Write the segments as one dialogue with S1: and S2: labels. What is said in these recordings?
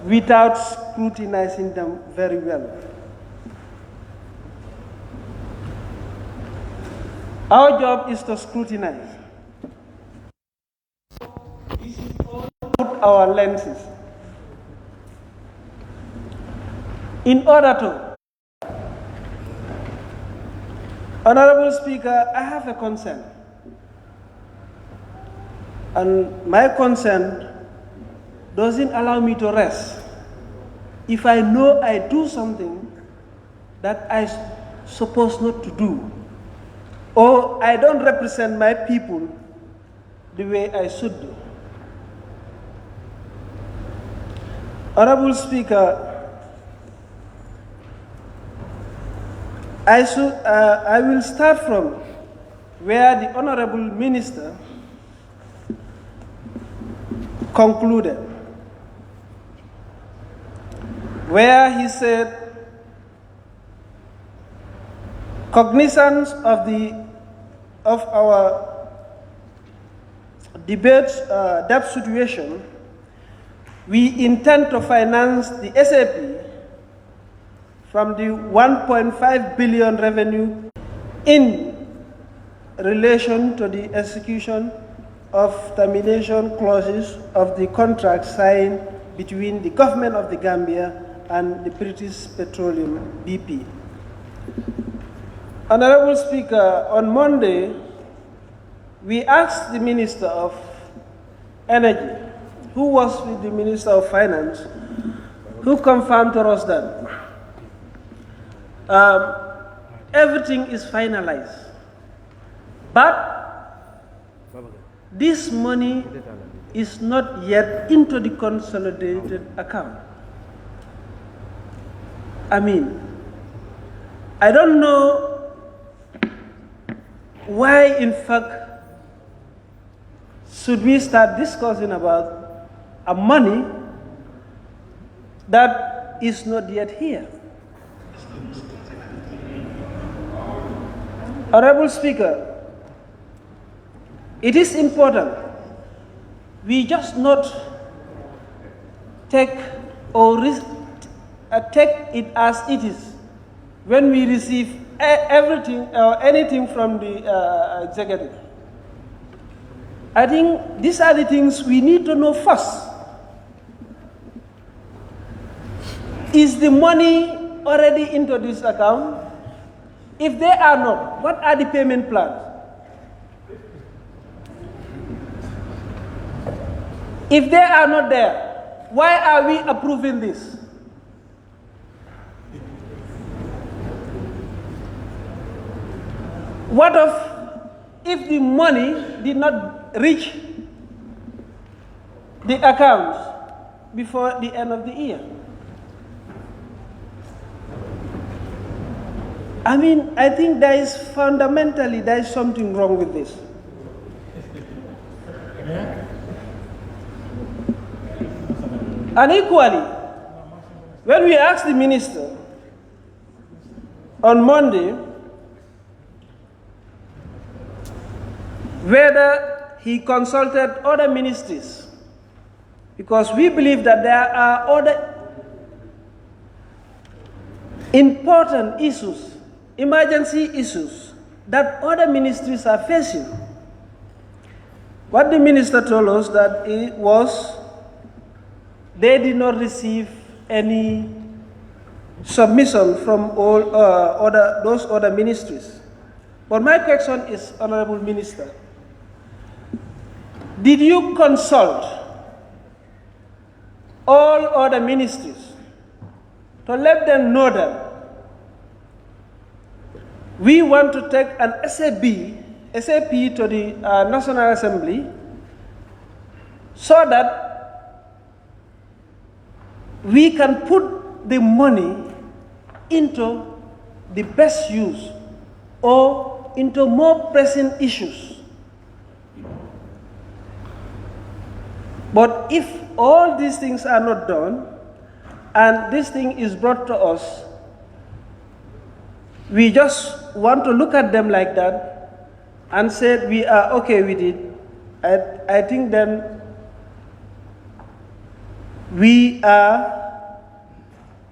S1: without scrutinizing them very well. Our job is to scrutinize. This is all through our lenses. In order to, Honorable Speaker, I have a concern. And my concern doesn't allow me to rest. If I know I do something that I'm supposed not to do, or I don't represent my people the way I should do. Honorable Speaker, I will start from where the Honorable Minister concluded, where he said, cognizance of our debt situation, we intend to finance the SAP from the 1.5 billion revenue in relation to the execution of termination clauses of the contract signed between the government of the Gambia and the British Petroleum BP. Honorable Speaker, on Monday, we asked the Minister of Energy, who was with the Minister of Finance, who confirmed to us that everything is finalized. But this money is not yet into the consolidated account. I mean, I don't know why, in fact, should we start discussing about a money that is not yet here. Honorable Speaker, it is important we just not take it as it is when we receive everything or anything from the executive. I think these are the things we need to know first. Is the money already into this account? If they are not, what are the payment plans? If they are not there, why are we approving this? What if the money did not reach the accounts before the end of the year? I mean, I think there is something wrong with this. And equally, when we asked the minister on Monday whether he consulted other ministries, because we believe that there are other important issues, emergency issues that other ministries are facing. What the minister told us that it was they did not receive any submission from all those other ministries. But my question is, Honorable Minister, did you consult all other ministries to let them know that we want to take an SAP to the National Assembly so that we can put the money into the best use or into more pressing issues? But if all these things are not done and this thing is brought to us, we just want to look at them like that and say we are okay with it, I think then We are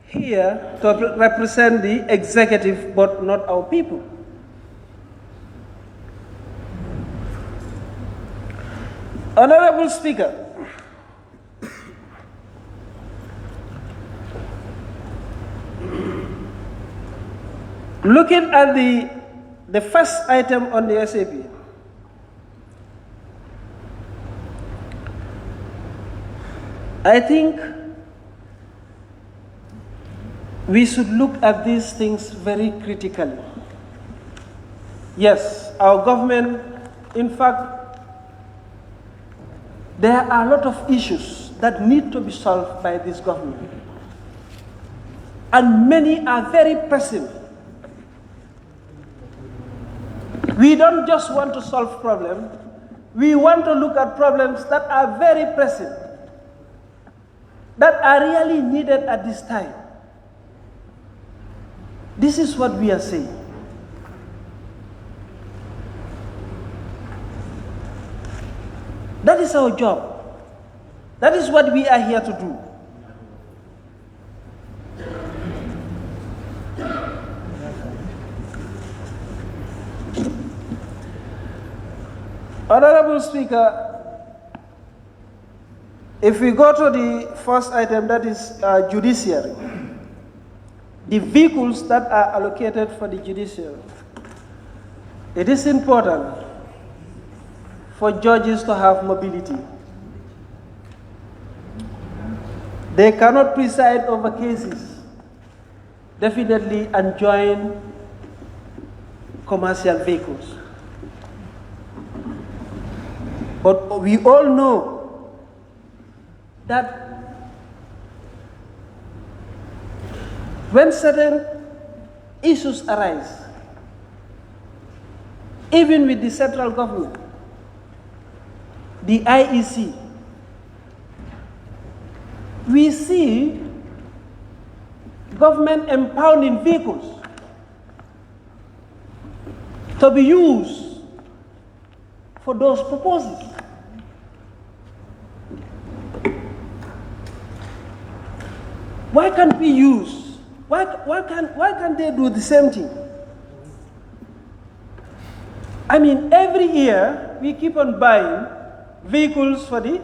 S1: here to represent the executive, but not our people. Honorable Speaker, looking at the first item on the SAP, I think we should look at these things very critically. Yes, our government, in fact, there are a lot of issues that need to be solved by this government. And many are very pressing. We don't just want to solve problems, we want to look at problems that are very pressing, that are really needed at this time. This is what we are saying. That is our job. That is what we are here to do. Honorable Speaker, if we go to the first item, that is judiciary, the vehicles that are allocated for the judiciary, it is important for judges to have mobility. They cannot preside over cases, definitely, and join commercial vehicles. But we all know that when certain issues arise, even with the central government, the IEC, we see government impounding vehicles to be used for those purposes. Why can't we use? Why can't they do the same thing? I mean, every year we keep on buying vehicles for the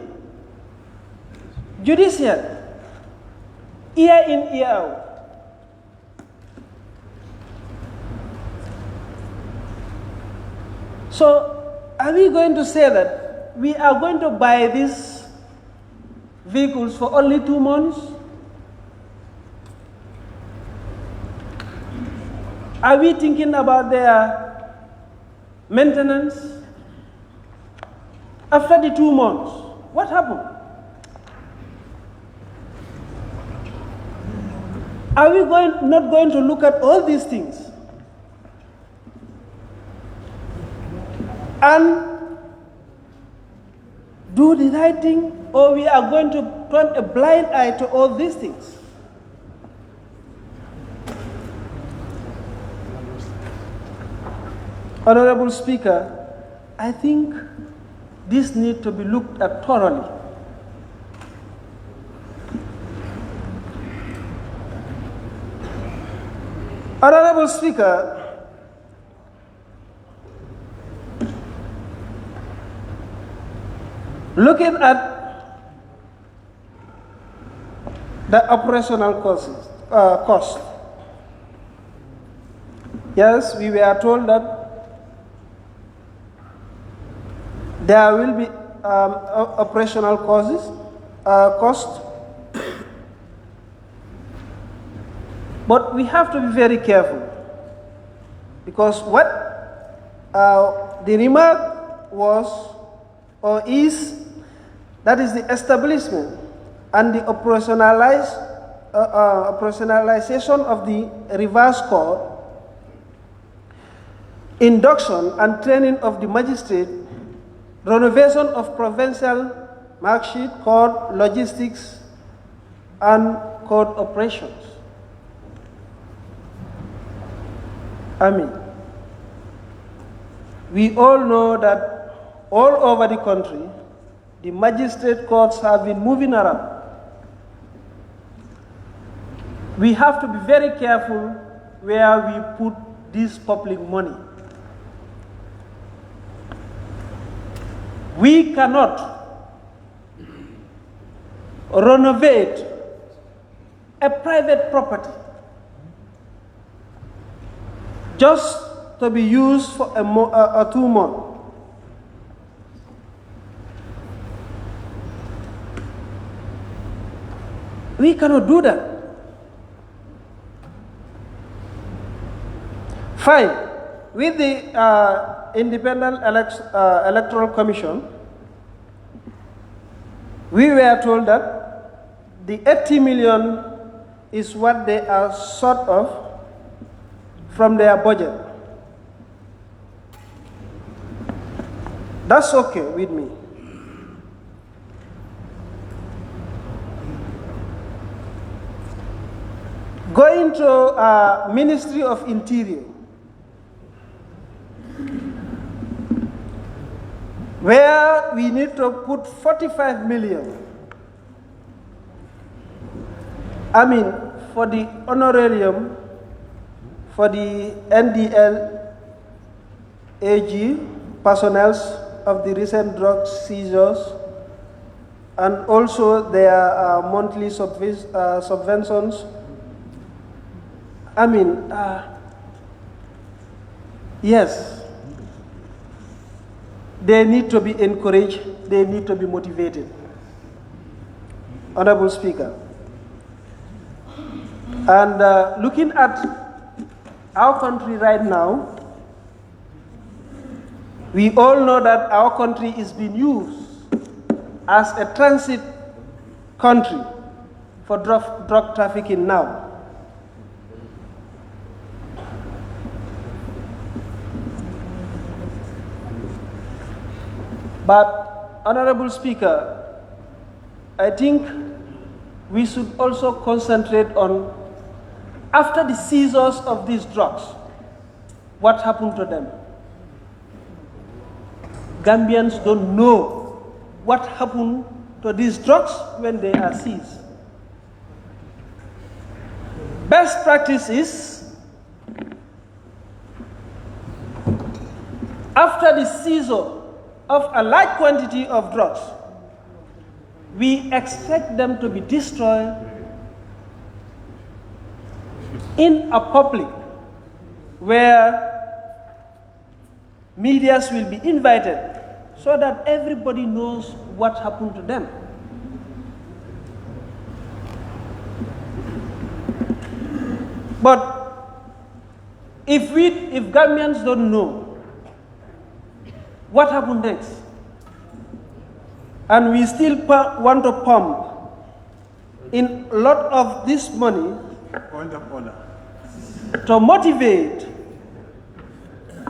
S1: judiciary, year in, year out. So, are we going to say that we are going to buy these vehicles for only 2 months? Are we thinking about their maintenance? After the 2 months, what happened? Are we not going to look at all these things and do the right thing, or we are going to turn a blind eye to all these things? Honorable Speaker, I think this needs to be looked at thoroughly. Honorable Speaker, looking at the operational cost, yes, we were told that there will be operational cost, but we have to be very careful, because what the remark was or is, that is the establishment and the operationalization of the reverse court, induction and training of the magistrate, renovation of provincial marksheet, court logistics, and court operations. I mean, we all know that all over the country, the magistrate courts have been moving around. we have to be very careful where we put this public money. We cannot renovate a private property just to be used for a 2 months. We cannot do that. Fine. With the Independent Electoral Commission, we were told that the 80 million is what they are short of from their budget. That's okay with me. Going to Ministry of Interior, where we need to put 45 million. I mean, for the honorarium, for the NDL AG personnel of the recent drug seizures, and also their monthly subventions. I mean, yes, they need to be encouraged, they need to be motivated. Honorable Speaker, and looking at our country right now, we all know that our country is being used as a transit country for drug trafficking now. But, Honorable Speaker, I think we should also concentrate on, after the seizures of these drugs, what happened to them? Gambians don't know what happened to these drugs when they are seized. Best practice is, after the seizure of a large quantity of drugs, we expect them to be destroyed in a public where medias will be invited so that everybody knows what happened to them. But if Gambians don't know what happened next, and we still want to pump in a lot of this money to motivate,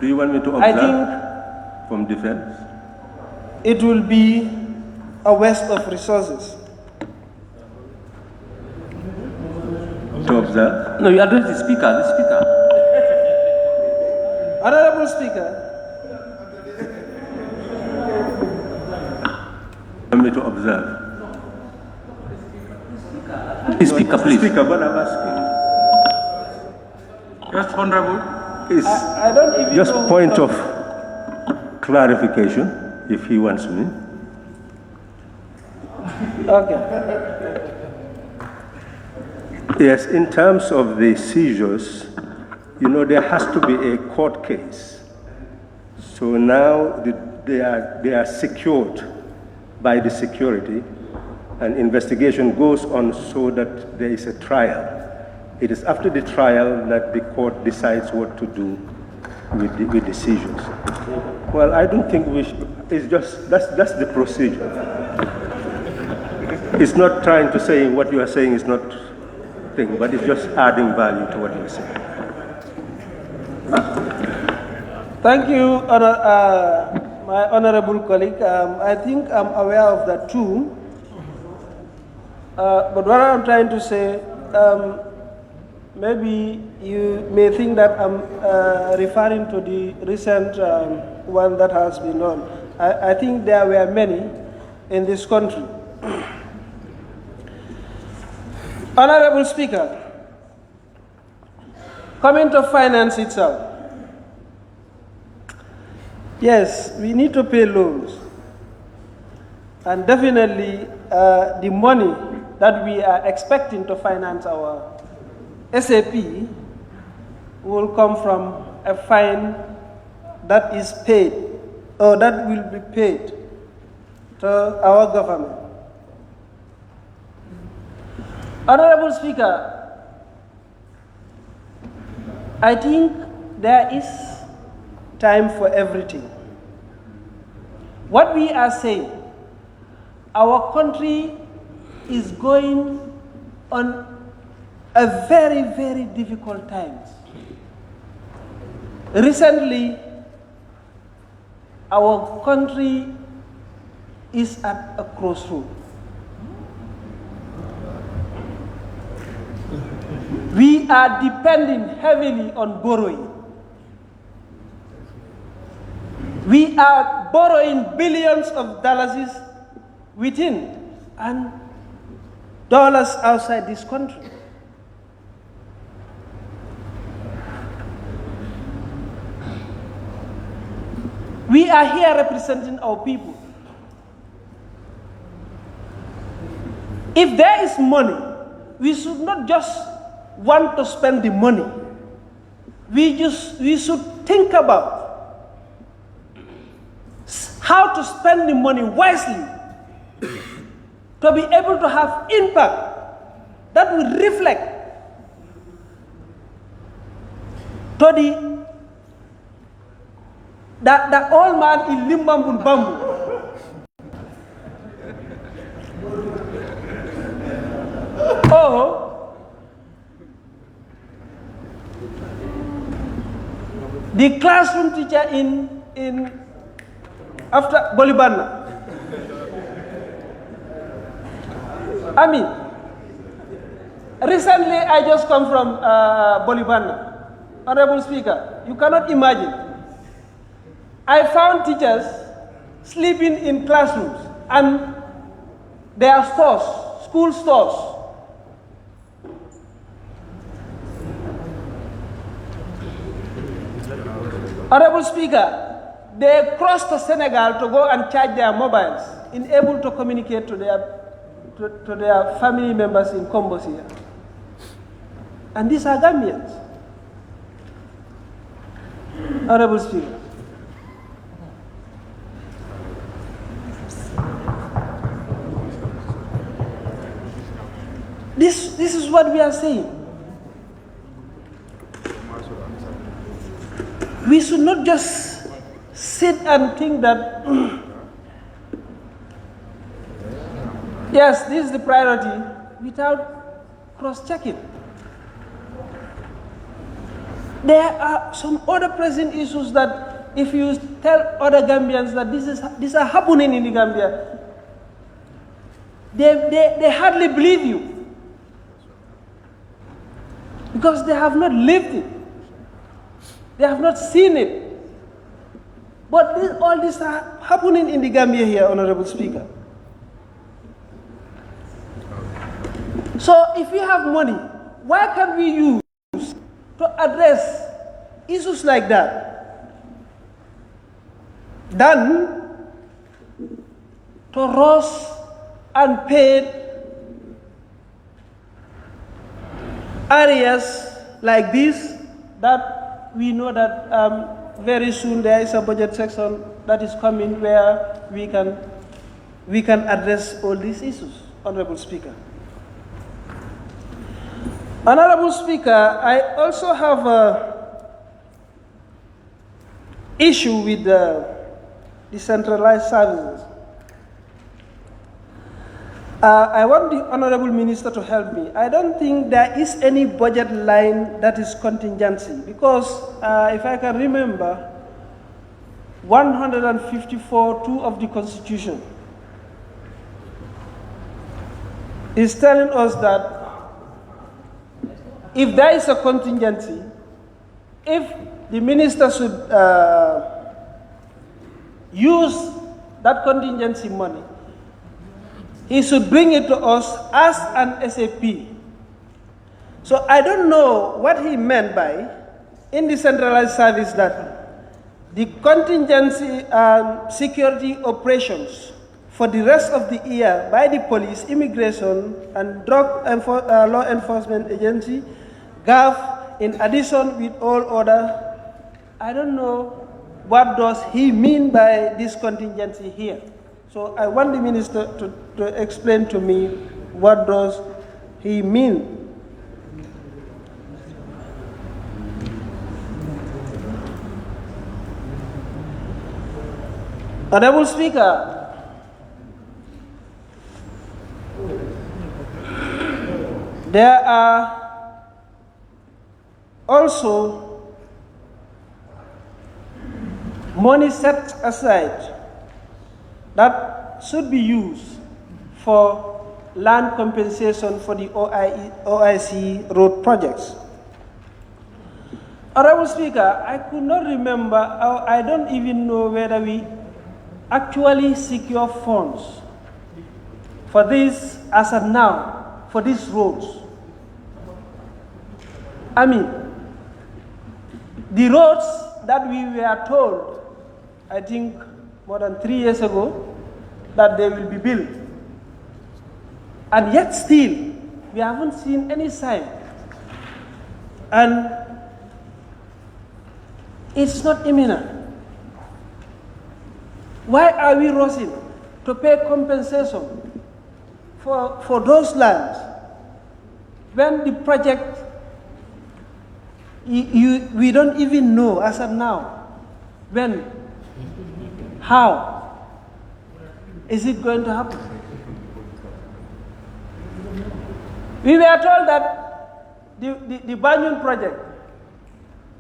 S2: do you want me to observe?
S1: I think
S2: from defense?
S1: It will be a waste of resources.
S2: To observe?
S3: No, you address the speaker,
S1: Honorable Speaker,
S2: Want me to observe?
S3: Speaker, please.
S2: Speaker, what I'm asking.
S3: Yes, Honorable.
S2: Is
S1: I don't even
S2: just
S1: know
S2: point of clarification, if he wants me.
S1: Okay.
S2: Yes, in terms of the seizures, you know, there has to be a court case. So now they are secured by the security, and investigation goes on so that there is a trial. It is after the trial that the court decides what to do with the seizures. Well, I don't think we should, it's just, that's the procedure. It's not trying to say what you are saying is not thing, but it's just adding value to what you are saying.
S1: Thank you, my honorable colleague. I think I'm aware of that too. But what I'm trying to say, maybe you may think that I'm referring to the recent one that has been done. I think there were many in this country. Honorable Speaker, Coming to finance itself. Yes, we need to pay loans. And definitely the money that we are expecting to finance our SAP will come from a fine that is paid or that will be paid to our government. Honorable Speaker, I think there is time for everything. What we are saying, our country is going on a very, very difficult times. Recently, our country is at a crossroad. We are depending heavily on borrowing. We are borrowing billions of dollars within and dollars outside this country. We are here representing our people. If there is money, we should not just want to spend the money. We should think about how to spend the money wisely to be able to have impact that will reflect to the old man in Limbambul Bambu. Or the classroom teacher in after Bolibana. I mean, recently I just come from Bolibana. Honorable Speaker, you cannot imagine. I found teachers sleeping in classrooms and their stores, school stores. Honorable Speaker, they crossed to Senegal to go and charge their mobiles, unable to communicate to their family members in Kombosia. And these are Gambians. Honorable Speaker. This is what we are saying. We should not just sit and think that, yes, this is the priority, without cross-checking. There are some other pressing issues that if you tell other Gambians that these are happening in the Gambia, they hardly believe you. Because they have not lived it. They have not seen it. But all this are happening in the Gambia here, Honorable Speaker. So if we have money, why can't we use to address issues like that than to rush and paid areas like this that we know that very soon there is a budget section that is coming where we can address all these issues, Honorable Speaker. Honorable Speaker, I also have an issue with the decentralized services. I want the Honorable Minister to help me. I don't think there is any budget line that is contingency because if I can remember, 154(2) of the Constitution is telling us that if there is a contingency, if the minister should use that contingency money, he should bring it to us as an SAP So I don't know what he meant by in the centralized service that the contingency security operations for the rest of the year by the police, immigration, and law enforcement agency, GAF, in addition with all other. I don't know what does he mean by this contingency here. So I want the minister to explain to me what does he mean. Honorable Speaker, there are also money set aside that should be used for land compensation for the OIC road projects. Honorable Speaker, I could not remember, or I don't even know whether we actually secure funds for this as of now, for these roads. I mean, the roads that we were told, I think more than 3 years ago, that they will be built. And yet still, we haven't seen any sign. And it's not imminent. Why are we rushing to pay compensation for those lands when the project, we don't even know as of now when, how is it going to happen? We were told that the Banyan project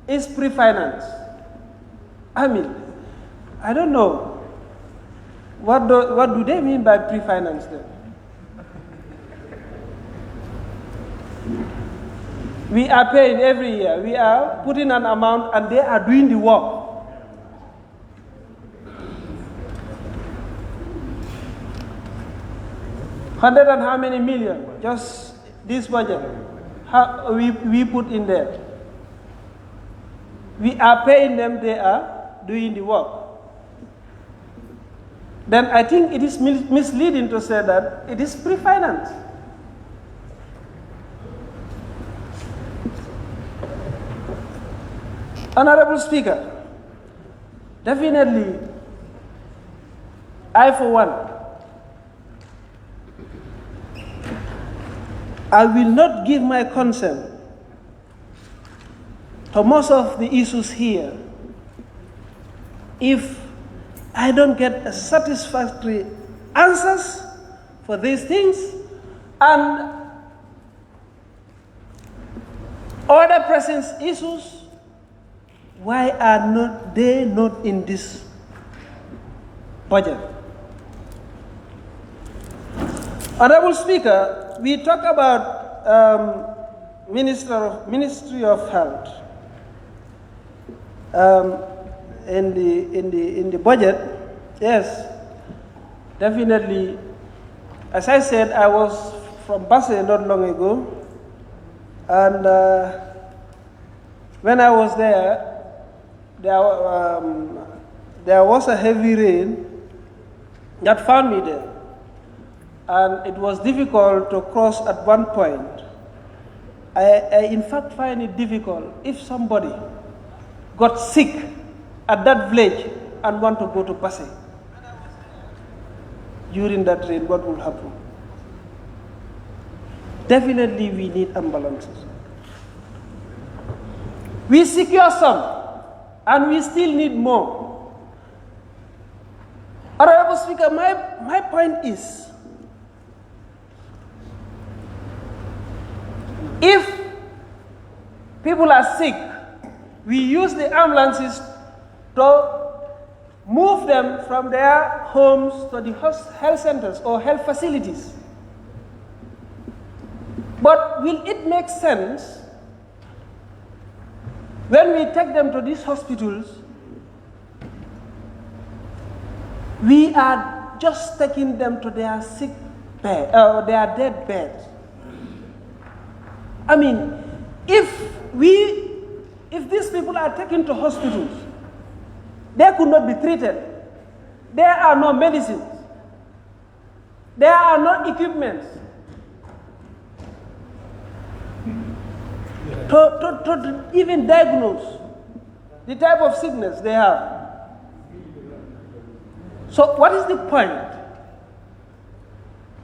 S1: is pre-financed. I mean, I don't know. What do they mean by pre-finance then? We are paying every year. We are putting an amount and they are doing the work. Hundred and how many million? Just this budget. How we put in there. We are paying them, they are doing the work. Then I think it is misleading to say that it is pre-financed. Honorable Speaker, definitely, I for one, I will not give my consent to most of the issues here if I don't get a satisfactory answers for these things, and other pressing issues, why are they not in this budget? Honorable Speaker, we talk about Ministry of Health. In the budget, yes, definitely. As I said, I was from Basse not long ago, and when I was there, there was a heavy rain that found me there, and it was difficult to cross at one point. I in fact find it difficult if somebody got sick at that village and want to go to Basse. During that rain, what will happen? Definitely we need ambulances. We secure some, and we still need more. Honorable Speaker, my point is, if people are sick, we use the ambulances to move them from their homes to the health centers or health facilities. But will it make sense when we take them to these hospitals, we are just taking them to their sick bed, their dead beds? I mean, if these people are taken to hospitals, they could not be treated. There are no medicines. There are no equipment to even diagnose the type of sickness they have. So what is the point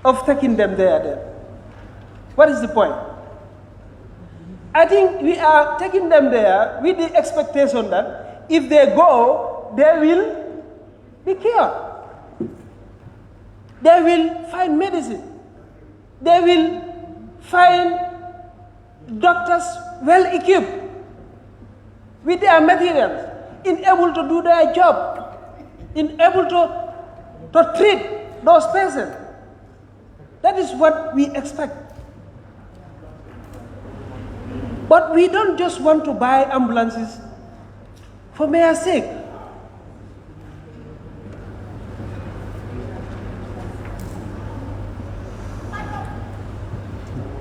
S1: of taking them there then? What is the point? I think we are taking them there with the expectation that if they go, they will be cured. They will find medicine. They will find doctors well equipped with their materials, able to do their job, able to treat those patients. That is what we expect. But we don't just want to buy ambulances for mere sake.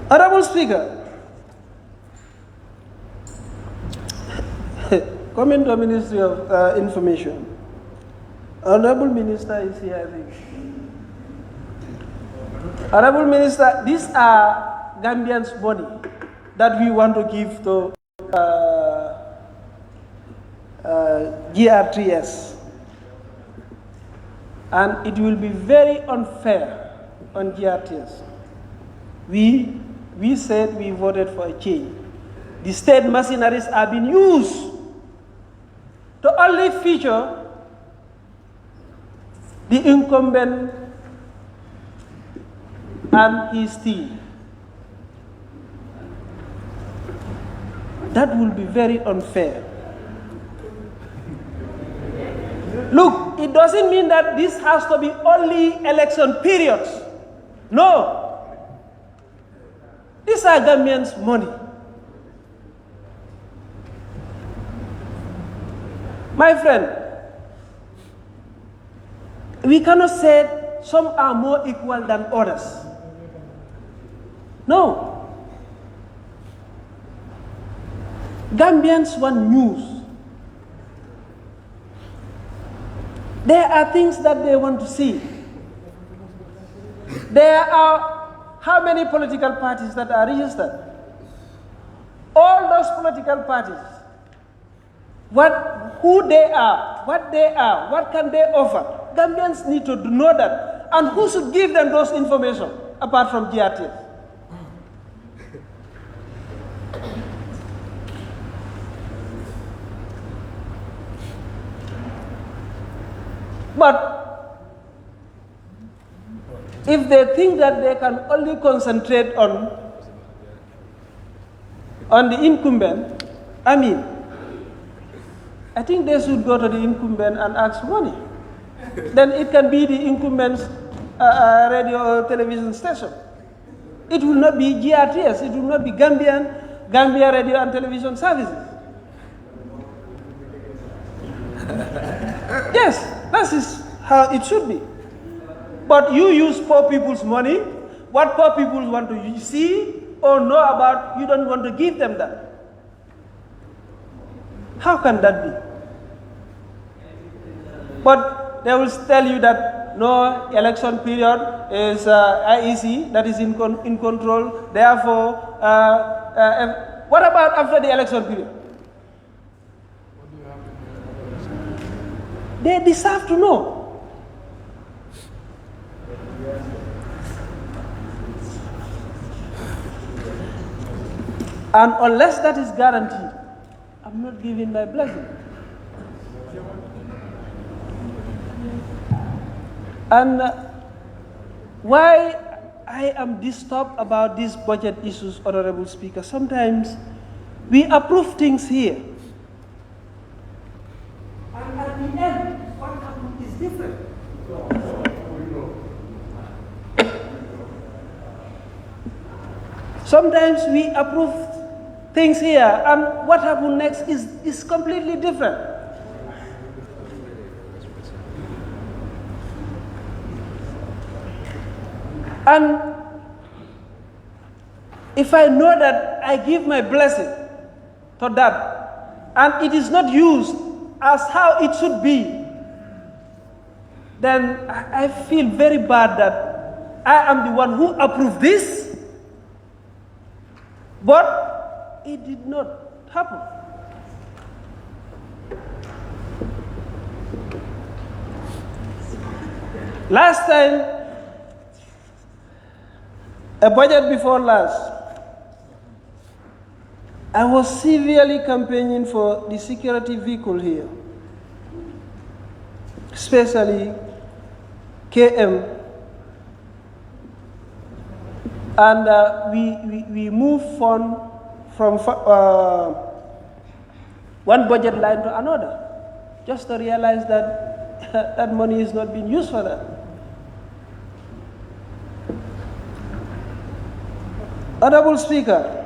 S1: Honorable Speaker, coming to the Ministry of Information, Honorable Minister is here, I think. Honorable Minister, these are Gambians' money that we want to give to GRTS. And it will be very unfair on GRTS. We said we voted for a change. The state machineries are being used to only feature the incumbent and his team. That will be very unfair. Look, it doesn't mean that this has to be only election periods. No. These are Gambians' money. My friend, we cannot say some are more equal than others. No. Gambians want news. There are things that they want to see. There are how many political parties that are registered? All those political parties, who they are, what can they offer? Gambians need to know that. And who should give them those information apart from GRTS? But if they think that they can only concentrate on the incumbent, I think they should go to the incumbent and ask for money. Then it can be the incumbent's radio or television station. It will not be GRTS, it will not be Gambia Radio and Television Services. Yes, that is how it should be. But you use poor people's money. What poor people want to see or know about, you don't want to give them that. How can that be? But they will tell you that no, election period is IEC that is in control. Therefore, what about after the election period? They deserve to know. And unless that is guaranteed, I'm not giving my blessing. And why I am disturbed about these budget issues, Honorable Speaker, sometimes we approve things here. And at the end, what happens is different. Sometimes we approve things here, and what happens next is completely different. And if I know that I give my blessing to that, and it is not used as how it should be, then I feel very bad that I am the one who approved this, but it did not happen. Last time, a budget before last, I was severely campaigning for the security vehicle here, especially KM, and we moved from one budget line to another, just to realize that that money is not being used for that. Honorable Speaker,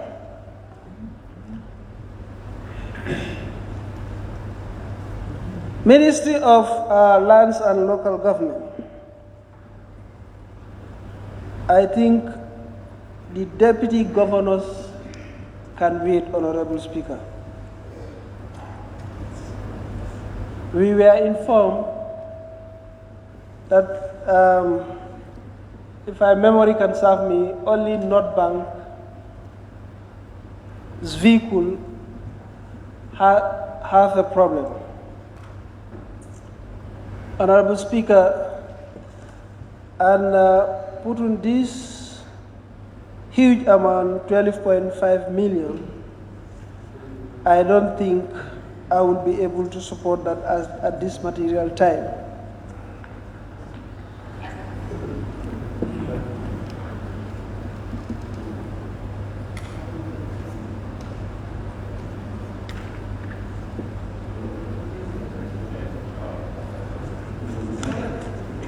S1: Ministry of Lands and Local Government, I think the deputy governors can wait, Honorable Speaker. We were informed that, if my memory can serve me, only North Bank's vehicle have a problem. Honorable Speaker, and putting this huge amount, 12.5 million, I don't think I will be able to support that at this material time.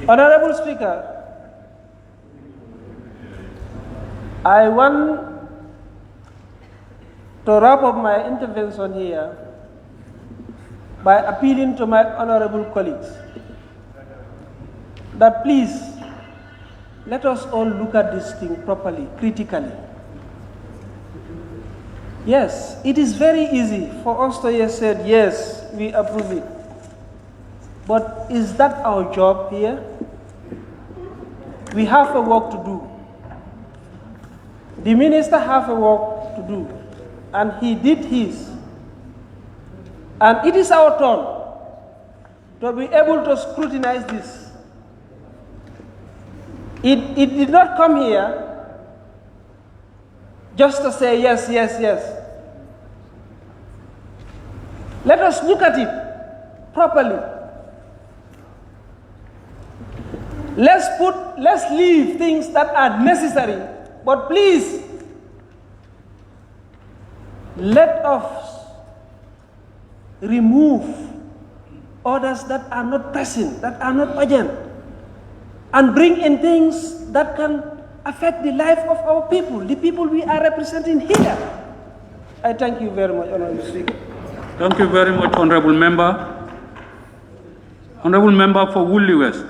S1: Honorable Speaker, I want to wrap up my intervention here by appealing to my honorable colleagues that please let us all look at this thing properly, critically. Yes, it is very easy for us to have said, yes, we approve it. But is that our job here? We have a work to do. The minister has a work to do, and he did his. And it is our turn to be able to scrutinize this. It did not come here just to say yes, yes, yes. Let us look at it properly. Let's leave things that are necessary, but please, let us remove orders that are not pressing, that are not urgent, and bring in things that can affect the life of our people, the people we are representing here. I thank you very much, Honorable Speaker.
S4: Thank you very much, Honorable Member. Honorable Member for Woolly West.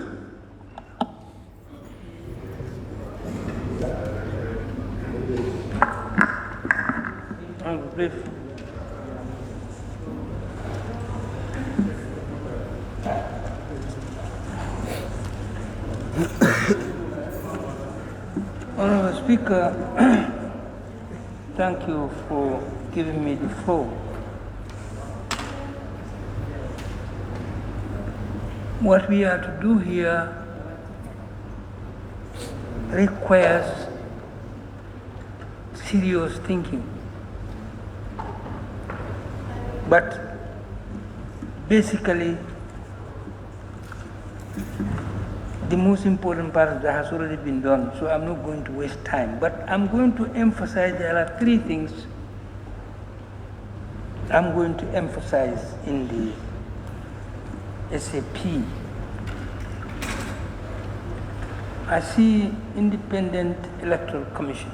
S5: Honorable Speaker, thank you for giving me the floor. What we are to do here requires serious thinking. But basically, the most important part of that has already been done, so I'm not going to waste time. But I'm going to emphasize there are three things I'm going to emphasize in the SAP. I see Independent Electoral Commission.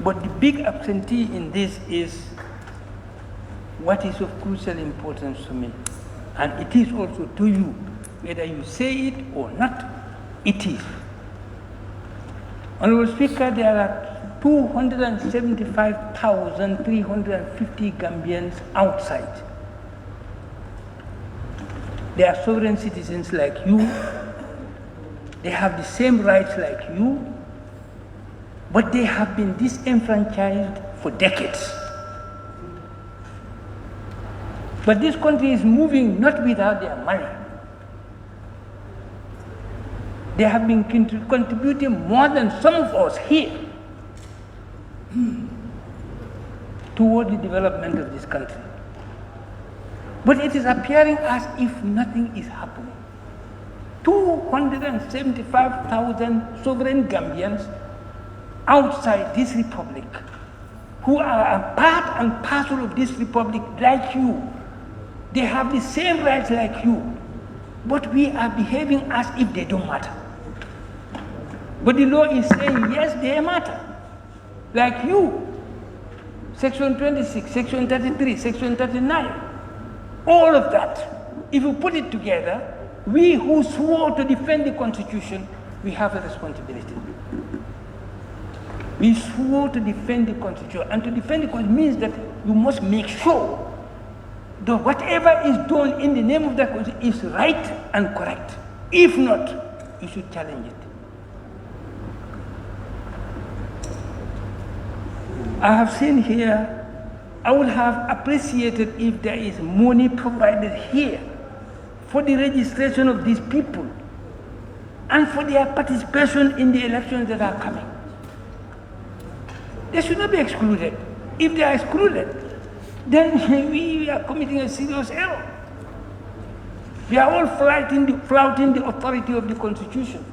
S5: But the big absentee in this is what is of crucial importance to me. And it is also to you, whether you say it or not, it is. Honorable Speaker, there are 275,350 Gambians outside. They are sovereign citizens like you. They have the same rights like you, but they have been disenfranchised for decades. But this country is moving not without their money. They have been contributing more than some of us here toward the development of this country. But it is appearing as if nothing is happening. 275,000 sovereign Gambians outside this republic, who are a part and parcel of this republic like you. They have the same rights like you, but we are behaving as if they don't matter. But the law is saying, yes, they matter. Like you, Section 26, Section 33, Section 39, all of that. If you put it together, we who swore to defend the Constitution, we have a responsibility. We swore to defend the Constitution, and to defend the Constitution means that you must make sure that whatever is done in the name of the Constitution is right and correct. If not, you should challenge it. I have seen here, I would have appreciated if there is money provided here for the registration of these people and for their participation in the elections that are coming. They should not be excluded. If they are excluded, then we are committing a serious error. We are all flouting the authority of the Constitution,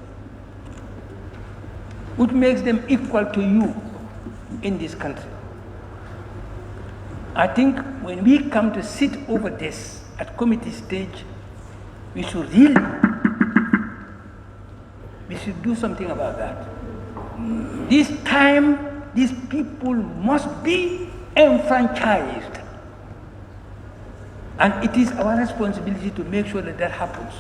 S5: which makes them equal to you in this country. I think when we come to sit over this at committee stage, we should do something about that. This time, these people must be enfranchised. And it is our responsibility to make sure that that happens.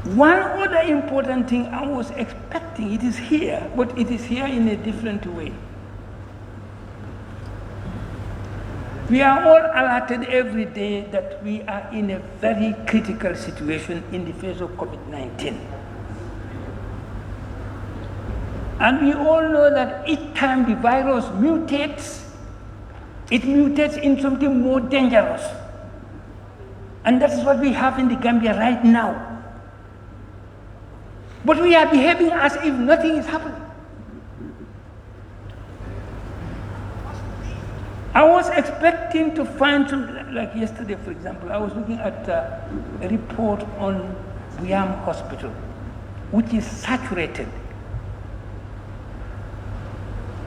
S5: One other important thing I was expecting, it is here, but it is here in a different way. We are all alerted every day that we are in a very critical situation in the face of COVID-19. And we all know that each time the virus mutates, it mutates in something more dangerous. And that is what we have in the Gambia right now. But we are behaving as if nothing is happening. I was expecting to find something, like yesterday, for example, I was looking at a report on Buyam Hospital, which is saturated.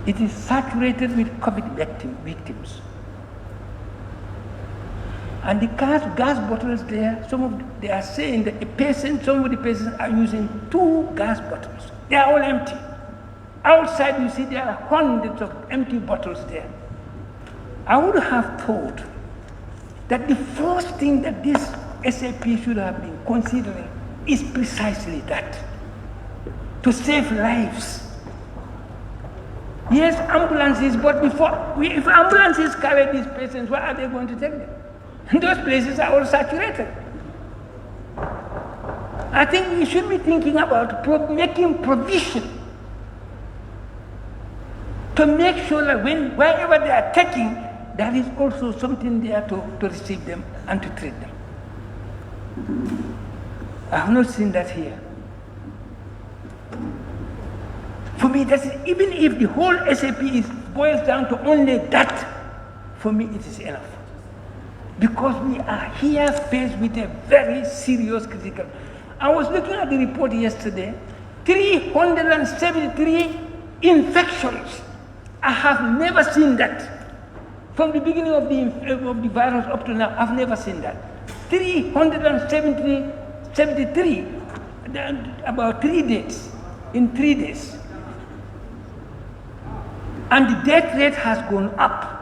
S5: It is saturated with COVID victims. And the gas bottles there, they are saying that some of the patients are using 2 gas bottles. They are all empty. Outside, you see there are hundreds of empty bottles there. I would have thought that the first thing that this SAP should have been considering is precisely that, to save lives. Yes, ambulances, but if ambulances carry these patients, where are they going to take them? Those places are all saturated. I think we should be thinking about making provision to make sure that wherever they are taking, there is also something there to receive them and to treat them. I have not seen that here. For me, even if the whole SAP boils down to only that, for me it is enough. Because we are here faced with a very serious critical. I was looking at the report yesterday, 373 infections. I have never seen that. From the beginning of the virus up to now, I've never seen that. 373, about 3 days, in 3 days. And the death rate has gone up.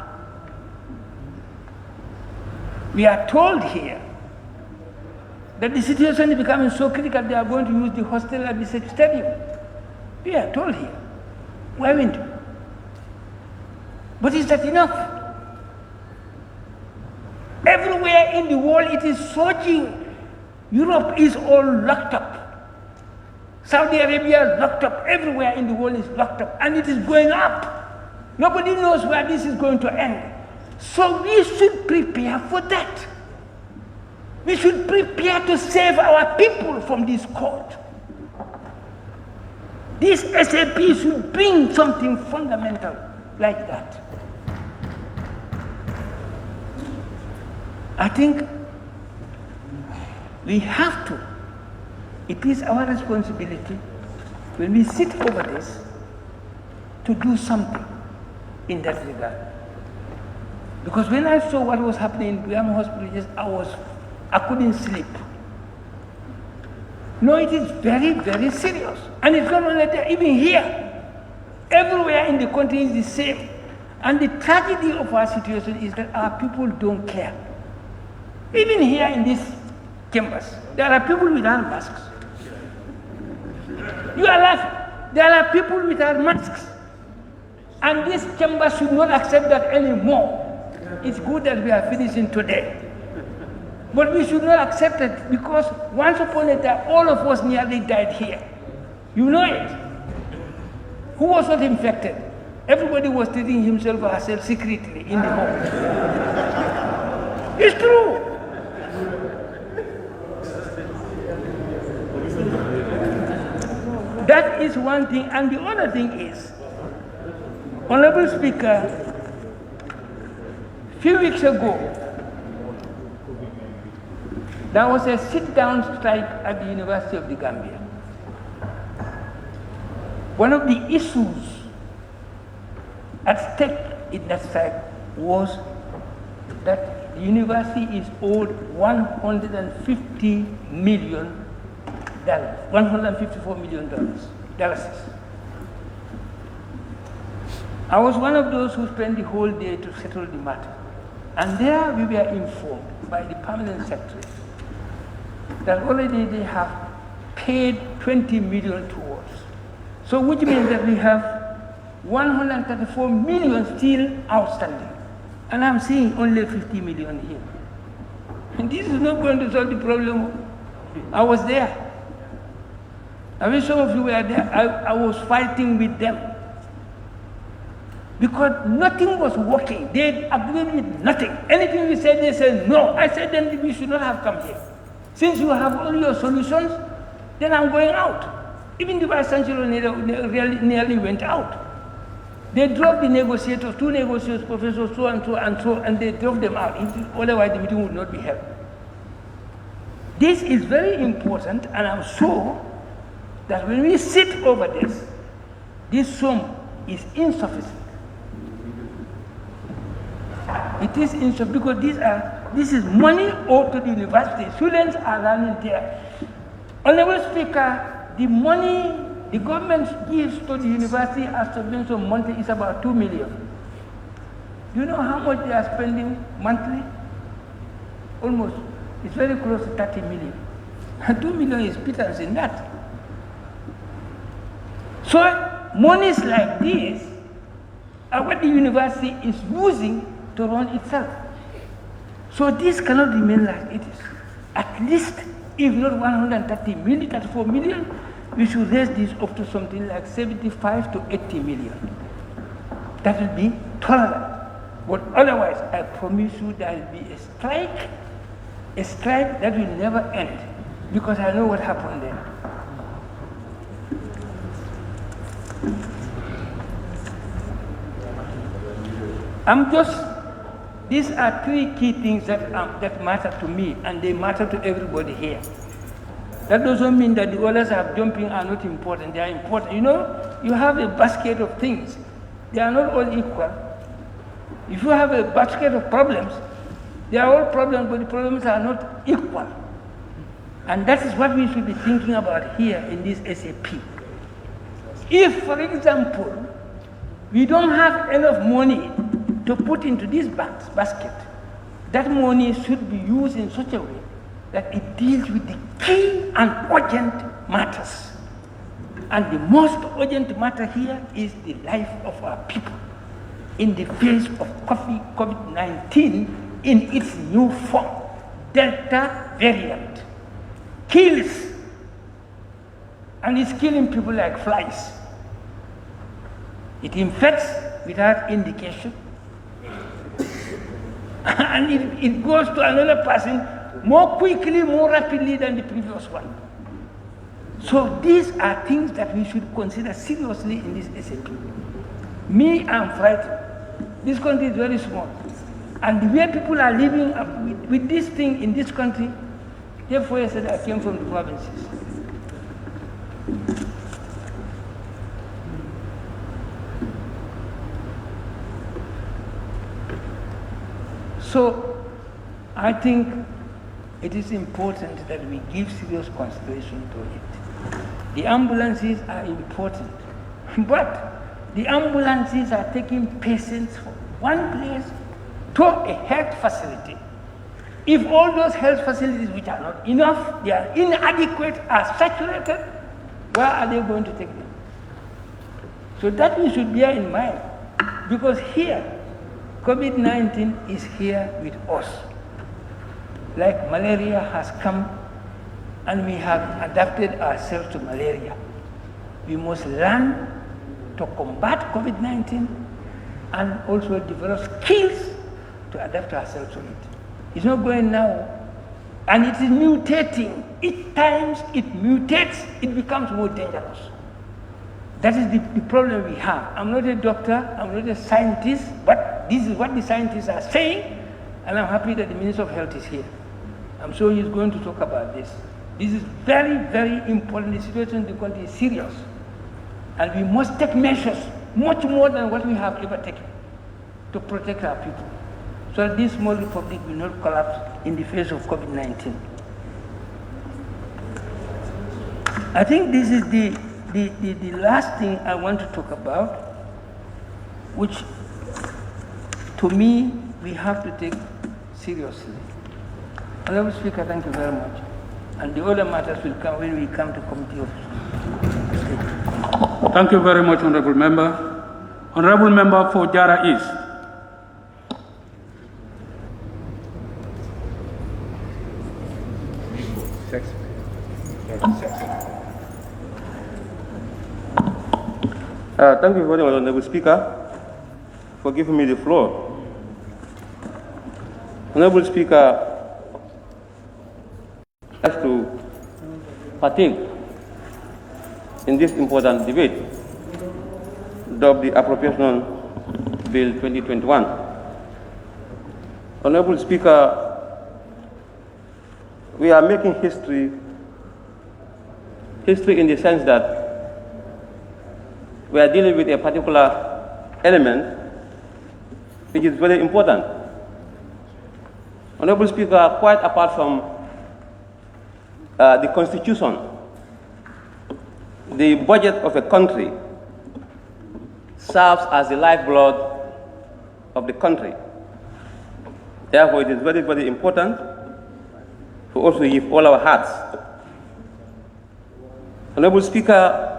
S5: We are told here that the situation is becoming so critical they are going to use the hostel at the stadium. We are told here. Why wouldn't you? But is that enough? Everywhere in the world it is surging. Europe is all locked up. Saudi Arabia locked up. Everywhere in the world is locked up. And it is going up. Nobody knows where this is going to end. So we should prepare for that. We should prepare to save our people from this court. This SAP should bring something fundamental like that. I think we have to. It is our responsibility when we sit over this to do something in that regard. Because when I saw what was happening in Brigham Hospital, I couldn't sleep. No, it is very, very serious. And it's not only there, even here. Everywhere in the country is the same. And the tragedy of our situation is that our people don't care. Even here in these chambers, there are people without masks. You are laughing. There are people without masks. And this chamber should not accept that anymore. It's good that we are finishing today. But we should not accept it because once upon a time, all of us nearly died here. You know it. Who was not infected? Everybody was treating himself or herself secretly in the home. It's true. That is one thing. And the other thing is, Honorable Speaker, a few weeks ago, there was a sit-down strike at the University of the Gambia. One of the issues at stake in that strike was that the university is owed $150 million, $154 million. I was one of those who spent the whole day to settle the matter. And there we were informed by the permanent secretary that already they have paid $20 million towards. So which means that we have $134 million still outstanding. And I'm seeing only $50 million here. And this is not going to solve the problem. I was there. I wish some of you were there. I was fighting with them. Because nothing was working. They agreed with nothing. Anything we said, they said no. I said then we should not have come here. Since you have all your solutions, then I'm going out. Even the Vice Chancellor nearly went out. They dropped the negotiators, 2 negotiators, professors, so and so and so, and they dropped them out. Otherwise the meeting would not be held. This is very important, and I'm sure that when we sit over this sum is insufficient. It is insufficient because this is money owed to the university. Students are running there. Honorable Speaker, the money the government gives to the university as subvention monthly is about $2 million. Do you know how much they are spending monthly? Almost. It's very close to 30 million. And 2 million is pittance in that. So monies like this are what the university is using to run itself. So this cannot remain like it is. At least, if not 130 million, 34 million, we should raise this up to something like 75 to 80 million. That will be tolerant. But otherwise, I promise you there will be a strike that will never end, because I know what happened there. These are 3 key things that matter to me, and they matter to everybody here. That doesn't mean that the others are jumping are not important. They are important. You know, you have a basket of things. They are not all equal. If you have a basket of problems, they are all problems, but the problems are not equal. And that is what we should be thinking about here in this SAP. If, for example, we don't have enough money to put into this basket, that money should be used in such a way that it deals with the key and urgent matters. And the most urgent matter here is the life of our people in the face of COVID-19 in its new form. Delta variant kills, and it's killing people like flies. It infects without indication, and it goes to another person more quickly, more rapidly than the previous one. So these are things that we should consider seriously in this SAP. Me, I'm frightened. This country is very small. And the way people are living with this thing in this country, therefore I said I came from the provinces. So I think it is important that we give serious consideration to it. The ambulances are important, but the ambulances are taking patients from one place to a health facility. If all those health facilities which are not enough, they are inadequate, are saturated, where are they going to take them? So that we should bear in mind, because here, COVID-19 is here with us. Like malaria has come, and we have adapted ourselves to malaria. We must learn to combat COVID-19 and also develop skills to adapt ourselves to it. It's not going now, and it is mutating. Each time it mutates, it becomes more dangerous. That is the problem we have. I'm not a doctor, I'm not a scientist, but this is what the scientists are saying, and I'm happy that the Minister of Health is here. I'm sure he's going to talk about this. This is very, very important. The situation in the country is serious. And we must take measures, much more than what we have ever taken, to protect our people, so that this small republic will not collapse in the face of COVID-19. I think this is the last thing I want to talk about, which to me we have to take seriously. Honorable Speaker, thank you very much. And the other matters will come when we come to Committee of State.
S4: Thank you very much, Honorable Member. Honorable Member for Jara East.
S6: Thank you very much, Honorable Speaker, for giving me the floor. Honorable Speaker, I have to partake in this important debate, dubbed the Appropriation Bill 2021. Honorable Speaker, we are making history in the sense that we are dealing with a particular element which is very important. Honorable Speaker, quite apart from the Constitution, the budget of a country serves as the lifeblood of the country. Therefore, it is very, very important for us to give all our hearts. Honorable Speaker,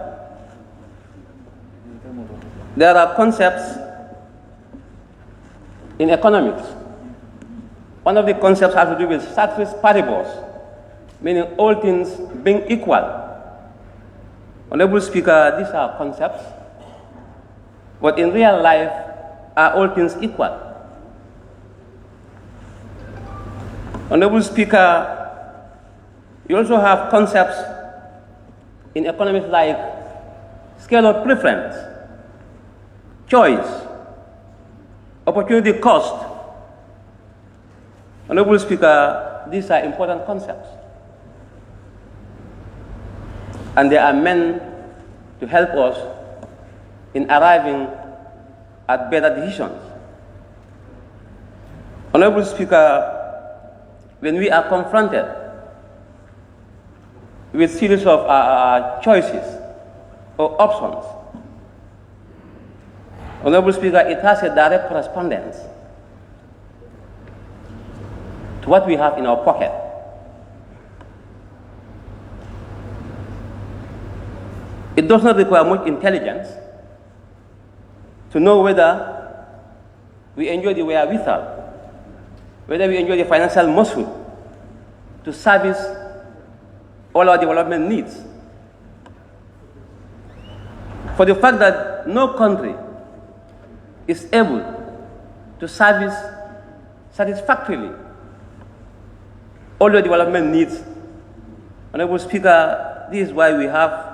S6: there are concepts in economics. One of the concepts has to do with ceteris paribus, meaning all things being equal. Honorable Speaker, these are concepts, but in real life, are all things equal? Honorable Speaker, you also have concepts in economics like scale of preference, choice, opportunity cost. Honorable Speaker, these are important concepts, and they are meant to help us in arriving at better decisions. Honorable Speaker, when we are confronted with a series of choices or options, Honorable Speaker, it has a direct correspondence to what we have in our pocket. It does not require much intelligence to know whether we enjoy the wherewithal, whether we enjoy the financial muscle to service all our development needs. For the fact that no country is able to service satisfactorily all the development needs. Honorable Speaker, this is why we have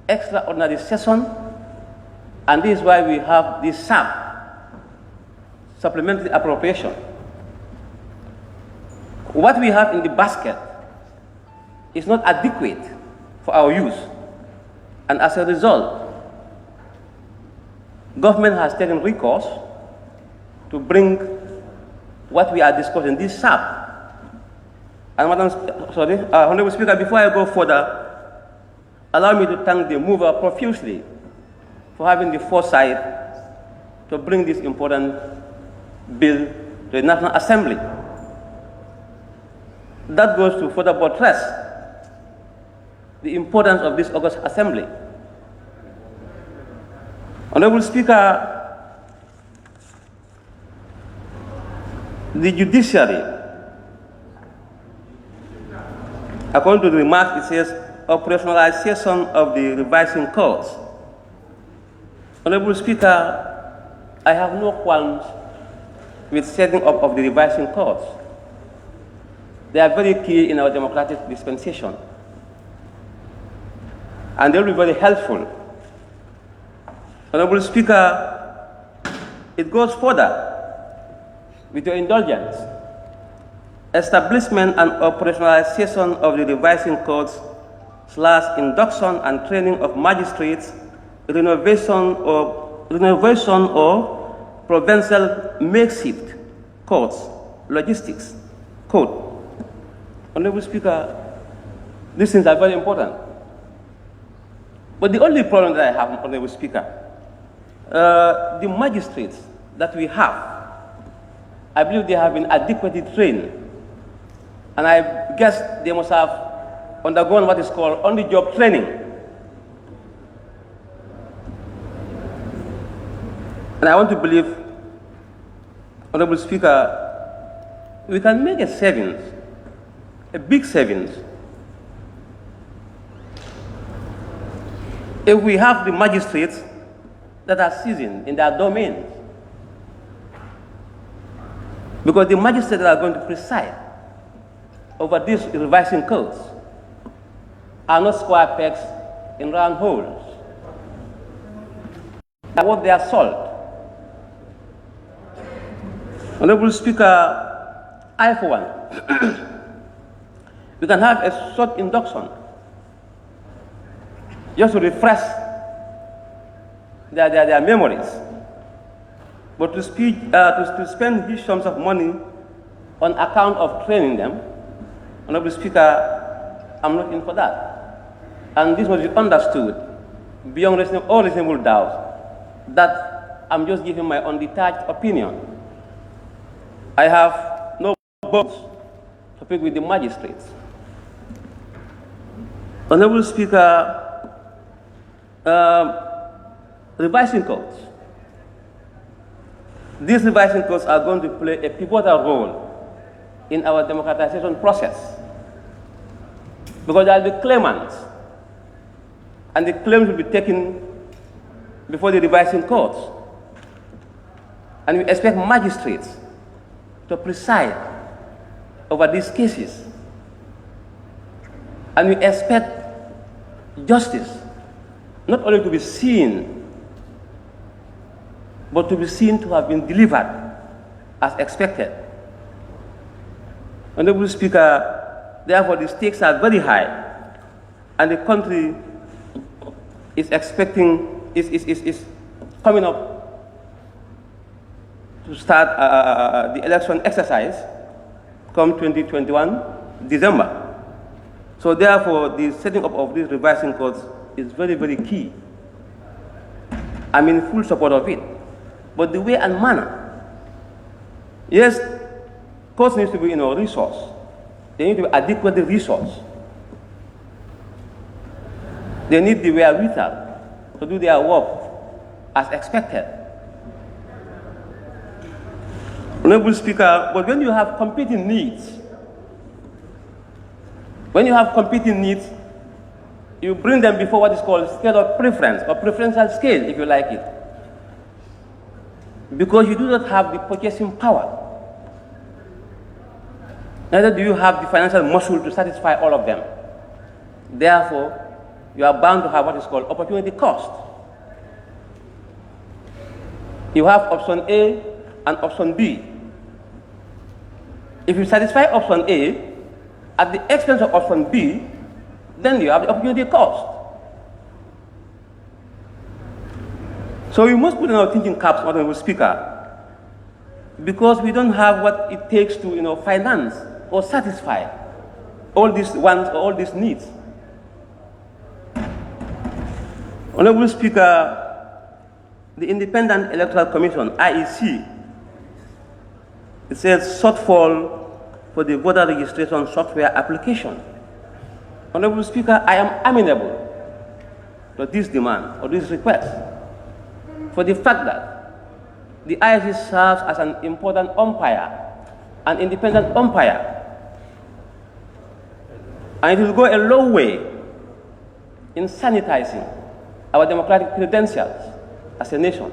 S6: extraordinary session, and this is why we have this supplementary appropriation. What we have in the basket is not adequate for our use, and as a result, government has taken recourse to bring what we are discussing, this SAP. And Honorable Speaker, before I go further, allow me to thank the mover profusely for having the foresight to bring this important bill to the National Assembly. That goes to further buttress the importance of this August Assembly. Honorable Speaker, the judiciary, according to the remarks, it says operationalization of the revising courts. Honorable Speaker, I have no qualms with setting up of the revising courts. They are very key in our democratic dispensation, and they will be very helpful. Honorable Speaker, it goes further. With your indulgence, establishment and operationalization of the revising courts / induction and training of magistrates, renovation or provincial makeshift courts, logistics, code. Honorable Speaker, these things are very important. But the only problem that I have, Honorable Speaker, the magistrates that we have, I believe they have been adequately trained, and I guess they must have undergone what is called on-the-job training. And I want to believe, Honorable Speaker, we can make a savings, a big savings, if we have the magistrates that are seasoned in their domains. Because the magistrates that are going to preside over these revising codes are not square pegs in round holes. They are worth their salt. Honorable Speaker, I for one, we can have a short induction just to refresh their memories. But to spend huge sums of money on account of training them, Honorable Speaker, I'm not in for that. And this must be understood beyond all reasonable doubt that I'm just giving my undetached opinion. I have no bones to pick with the magistrates. Honorable Speaker, revising codes. These revising codes are going to play a pivotal role in our democratization process, because there are the claimants, and the claims will be taken before the revising courts, and we expect magistrates to preside over these cases, and we expect justice not only to be seen, but to be seen to have been delivered as expected. Honorable Speaker, therefore the stakes are very high, and the country is coming up to start the election exercise come 2021 December. So therefore the setting up of these revising courts is very, very key. I'm in full support of it. But the way and manner, yes, courts need to be resource. They need to be adequately resourced. They need the wherewithal to do their work as expected. Honorable Speaker, but when you have competing needs, you bring them before what is called scale of preference, or preferential scale, if you like it. Because you do not have the purchasing power. Neither do you have the financial muscle to satisfy all of them. Therefore, you are bound to have what is called opportunity cost. You have option A and option B. If you satisfy option A at the expense of option B, then you have the opportunity cost. So we must put in our thinking caps, Honorable Speaker, because we don't have what it takes to finance or satisfy all these wants or all these needs. Honorable Speaker, the Independent Electoral Commission, IEC, it says shortfall for the voter registration software application. Honorable Speaker, I am amenable to this demand or this request for the fact that the IEC serves as an important umpire, an independent umpire, and it will go a long way in sanitizing our democratic credentials as a nation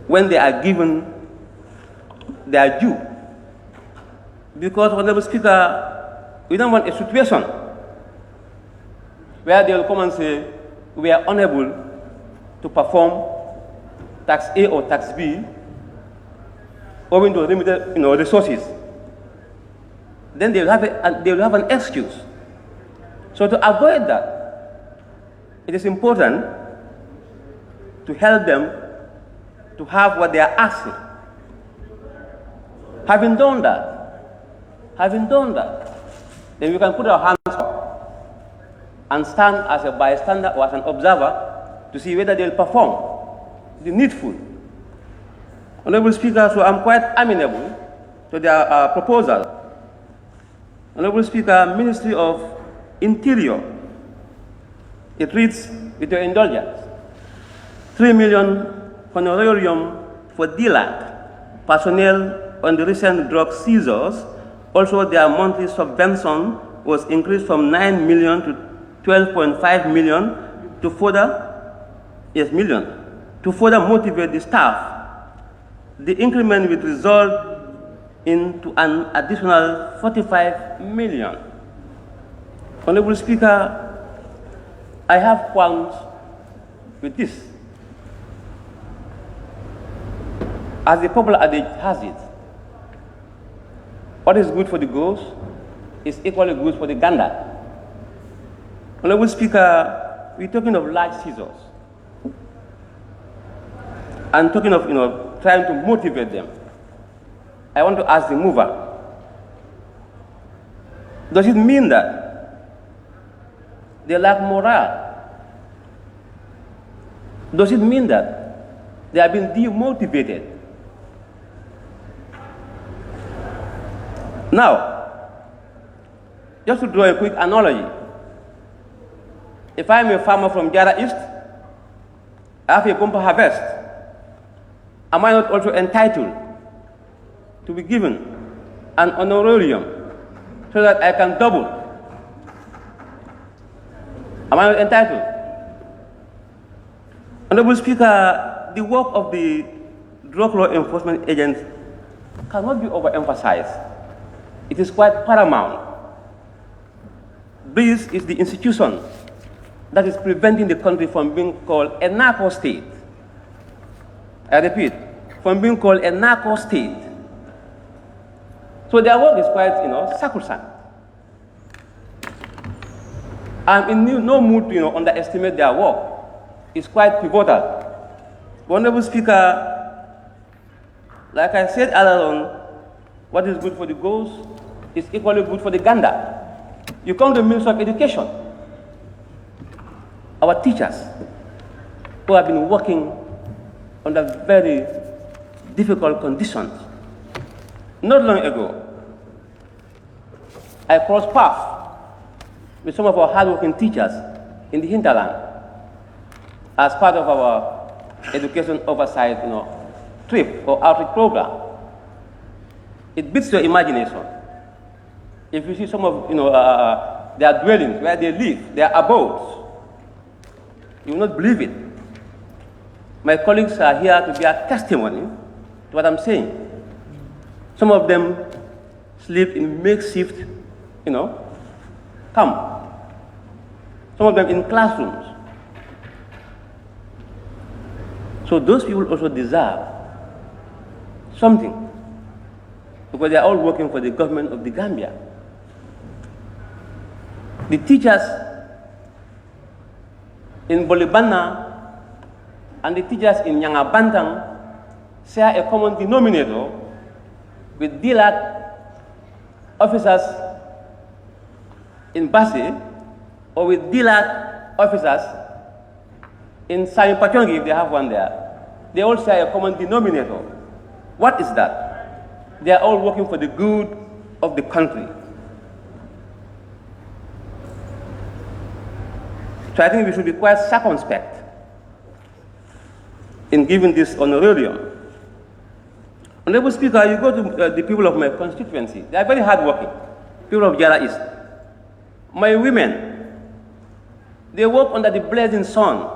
S6: when they are given their due. Because, Honorable Speaker, we don't want a situation where they will come and say, we are unable to perform tax A or tax B owing to limited resources. Then they will have an excuse. So to avoid that, it is important to help them to have what they are asking. Having done that, then we can put our hands up and stand as a bystander or as an observer to see whether they will perform the needful. Honorable Speaker, so I'm quite amenable to their proposal. Honorable Speaker, Ministry of Interior, it reads, with your indulgence, 3 million honorarium for DLAC personnel on the recent drug seizures. Also, their monthly subvention was increased from 9 million to 12.5 million to further motivate the staff. The increment will result into an additional 45 million. Honorable Speaker, I have qualms with this. As the popular adage has it, what is good for the goose is equally good for the gander. Honorable Speaker, we're talking of large seizures and talking of trying to motivate them. I want to ask the mover, does it mean that they lack morale? Does it mean that they have been demotivated? Now, just to draw a quick analogy, if I'm a farmer from Jara East, I have a bumper harvest, am I not also entitled to be given an honorarium so that I can double? Am I not entitled? Honorable Speaker, the work of the drug law enforcement agents cannot be overemphasized. It is quite paramount. This is the institution that is preventing the country from being called a narco state. I repeat, from being called a narco state. So their work is quite, sacrosanct. I'm in no mood to, underestimate their work. It's quite pivotal. Honorable Speaker, like I said earlier on, what is good for the goose is equally good for the gander. You come to the Ministry of Education, our teachers who have been working under very difficult conditions. Not long ago, I crossed paths with some of our hardworking teachers in the hinterland as part of our education oversight trip or outreach program. It beats your imagination. If you see some of their dwellings, where they live, their abodes, you will not believe it. My colleagues are here to bear testimony to what I'm saying. Some of them sleep in makeshift, camp. Some of them in classrooms. So those people also deserve something, because they are all working for the government of the Gambia. The teachers in Bolibana and the teachers in Nyangabantang share a common denominator with DLAT officers in Basi, or with DLAT officers in Sami Pachongi, if they have one there. They all share a common denominator. What is that? They are all working for the good of the country. So I think we should be quite circumspect in giving this honorarium. Honorable Speaker, you go to the people of my constituency. They are very hardworking, people of Jara East. My women, they work under the blazing sun.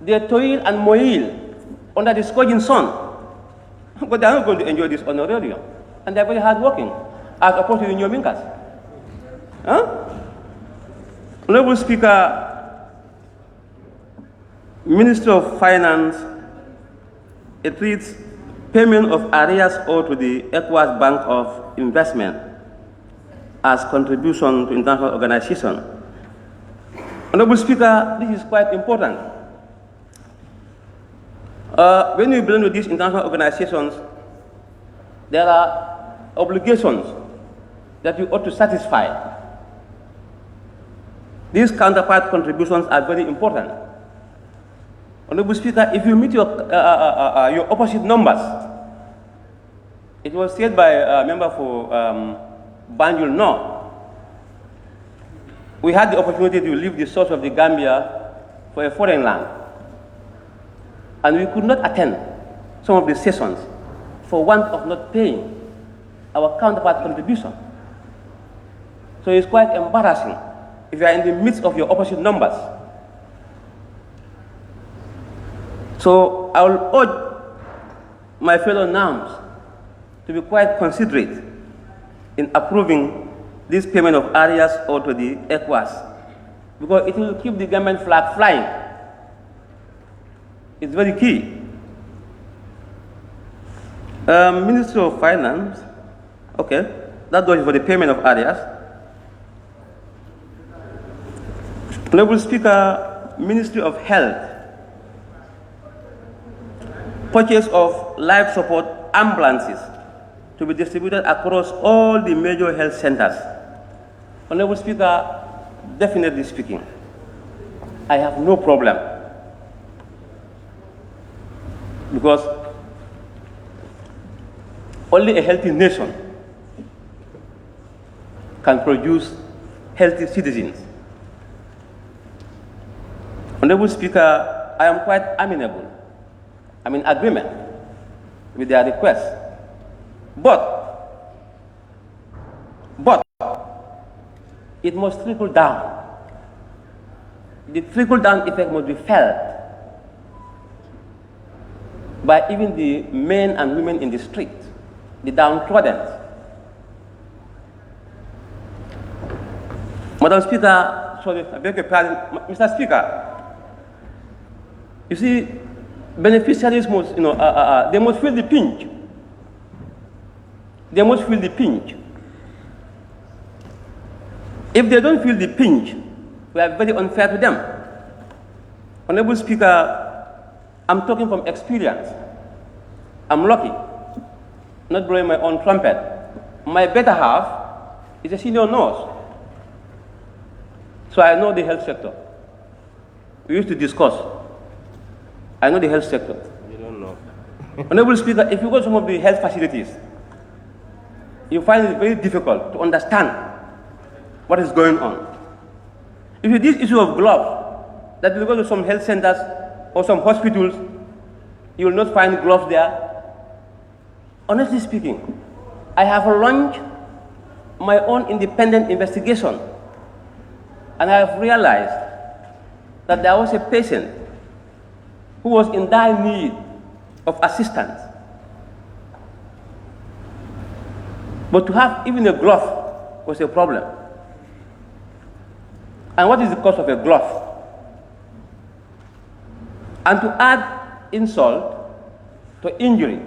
S6: They toil and moil under the scorching sun. But they are not going to enjoy this honorarium. And they are very hardworking, as opposed to the Nyominkas. Honorable Speaker, Minister of Finance, it reads payment of arrears owed to the ECOWAS Bank of Investment as contribution to international organization. Honorable Speaker, this is quite important. When you belong to these international organizations, there are obligations that you ought to satisfy. These counterpart contributions are very important. Honorable Speaker, if you meet your opposite numbers, it was said by a member for Banjul North, we had the opportunity to leave the source of the Gambia for a foreign land. And we could not attend some of the sessions for want of not paying our counterpart contribution. So it's quite embarrassing if you are in the midst of your opposite numbers. So I will urge my fellow NAMs to be quite considerate in approving this payment of arrears owed to the ECOWAS, because it will keep the government flag flying. It's very key. Ministry of Finance, okay, that goes for the payment of arrears. Honorable Speaker, Ministry of Health, purchase of life support ambulances to be distributed across all the major health centers. Honorable Speaker, definitely speaking, I have no problem, because only a healthy nation can produce healthy citizens. Honorable Speaker, I am quite amenable. I'm in agreement with their request. But it must trickle down. The trickle-down effect must be felt by even the men and women in the street, the downtrodden. Madam Speaker, sorry, I beg your pardon, Mr. Speaker, you see, beneficiaries must, they must feel the pinch. They must feel the pinch. If they don't feel the pinch, we are very unfair to them. Honorable Speaker, I'm talking from experience. I'm lucky, not blowing my own trumpet. My better half is a senior nurse, so I know the health sector. We used to discuss. I know the health sector.
S2: You don't know.
S6: Honorable Speaker, if you go to some of the health facilities, you find it very difficult to understand what is going on. If it is issue of gloves, that you go to some health centers or some hospitals, you will not find gloves there. Honestly speaking, I have launched my own independent investigation, and I have realized that there was a patient who was in dire need of assistance. But to have even a glove was a problem. And what is the cost of a glove? And to add insult to injury,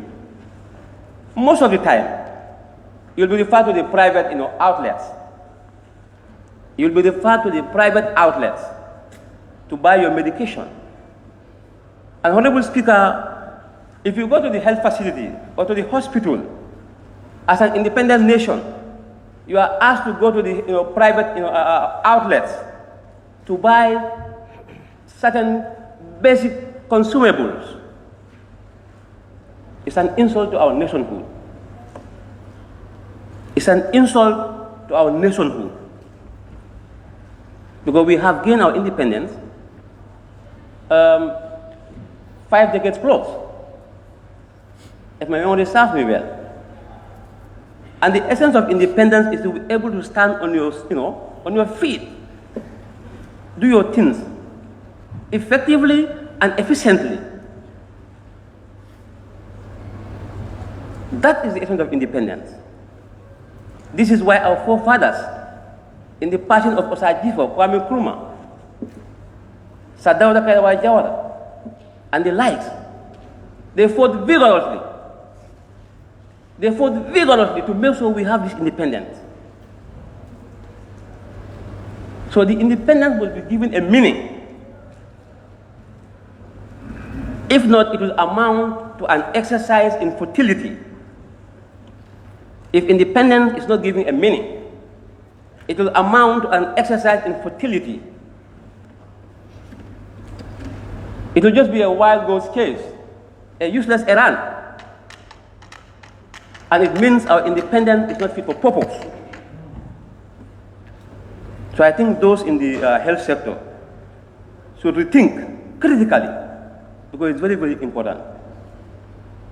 S6: most of the time, you'll be referred to the private outlets. You'll be referred to the private outlets to buy your medication. And Honorable Speaker, if you go to the health facility or to the hospital, as an independent nation, you are asked to go to the private outlets to buy certain basic consumables. It's an insult to our nationhood. It's an insult to our nationhood. Because we have gained our independence 5 decades plus, if my memory serves me well. And the essence of independence is to be able to stand on your feet, do your things effectively and efficiently. That is the essence of independence. This is why our forefathers, in the passing of Osajifo, Kwame Nkrumah, Sadauda Kaiwa Jawara, and the likes, they fought vigorously. They fought vigorously to make sure we have this independence. So the independence will be given a meaning. If not, it will amount to an exercise in futility. If independence is not given a meaning, it will amount to an exercise in futility. It will just be a wild goose chase, a useless errand. And it means our independence is not fit for purpose. So I think those in the health sector should rethink critically, because it's very, very important.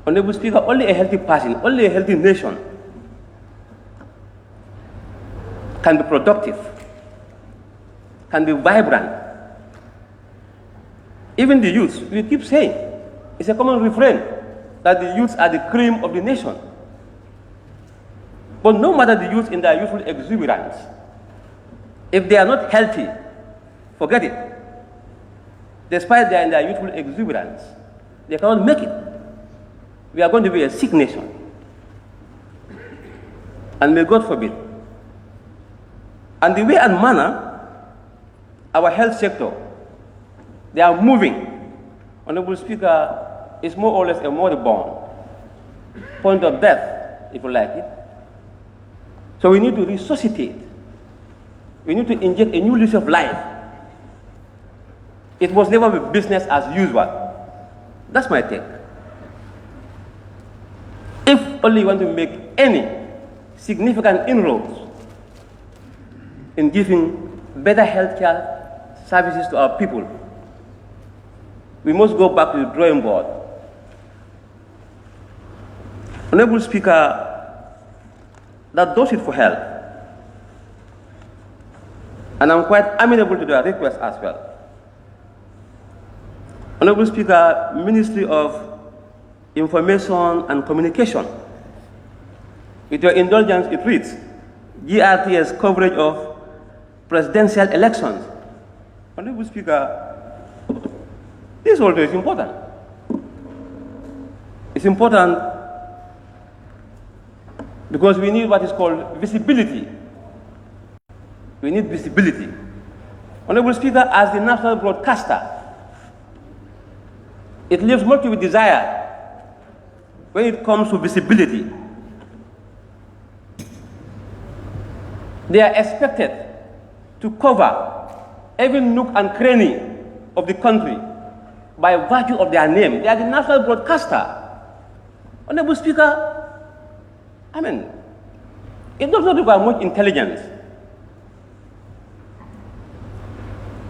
S6: Honorable Speaker, only a healthy person, only a healthy nation can be productive, can be vibrant. Even the youth, we keep saying, it's a common refrain that the youths are the cream of the nation. But no matter the youth in their youthful exuberance, if they are not healthy, forget it. Despite they are in their youthful exuberance, they cannot make it. We are going to be a sick nation. And may God forbid. And the way and manner, our health sector, they are moving. Honorable Speaker, is more or less a moribund point of death, if you like it. So we need to resuscitate. We need to inject a new lease of life. It must never be business as usual. That's my take. If only you want to make any significant inroads in giving better healthcare services to our people, we must go back to the drawing board. Honorable Speaker, that does it for health. And I'm quite amenable to the request as well. Honorable Speaker, Ministry of Information and Communication, with your indulgence, it reads, GRTS coverage of presidential elections. Honorable Speaker, this also is important. It's important because we need what is called visibility. We need visibility. Honorable Speaker, as the national broadcaster, it leaves much to be desired when it comes to visibility. They are expected to cover every nook and cranny of the country by virtue of their name. They are the national broadcaster. Honorable Speaker, it does not require much intelligence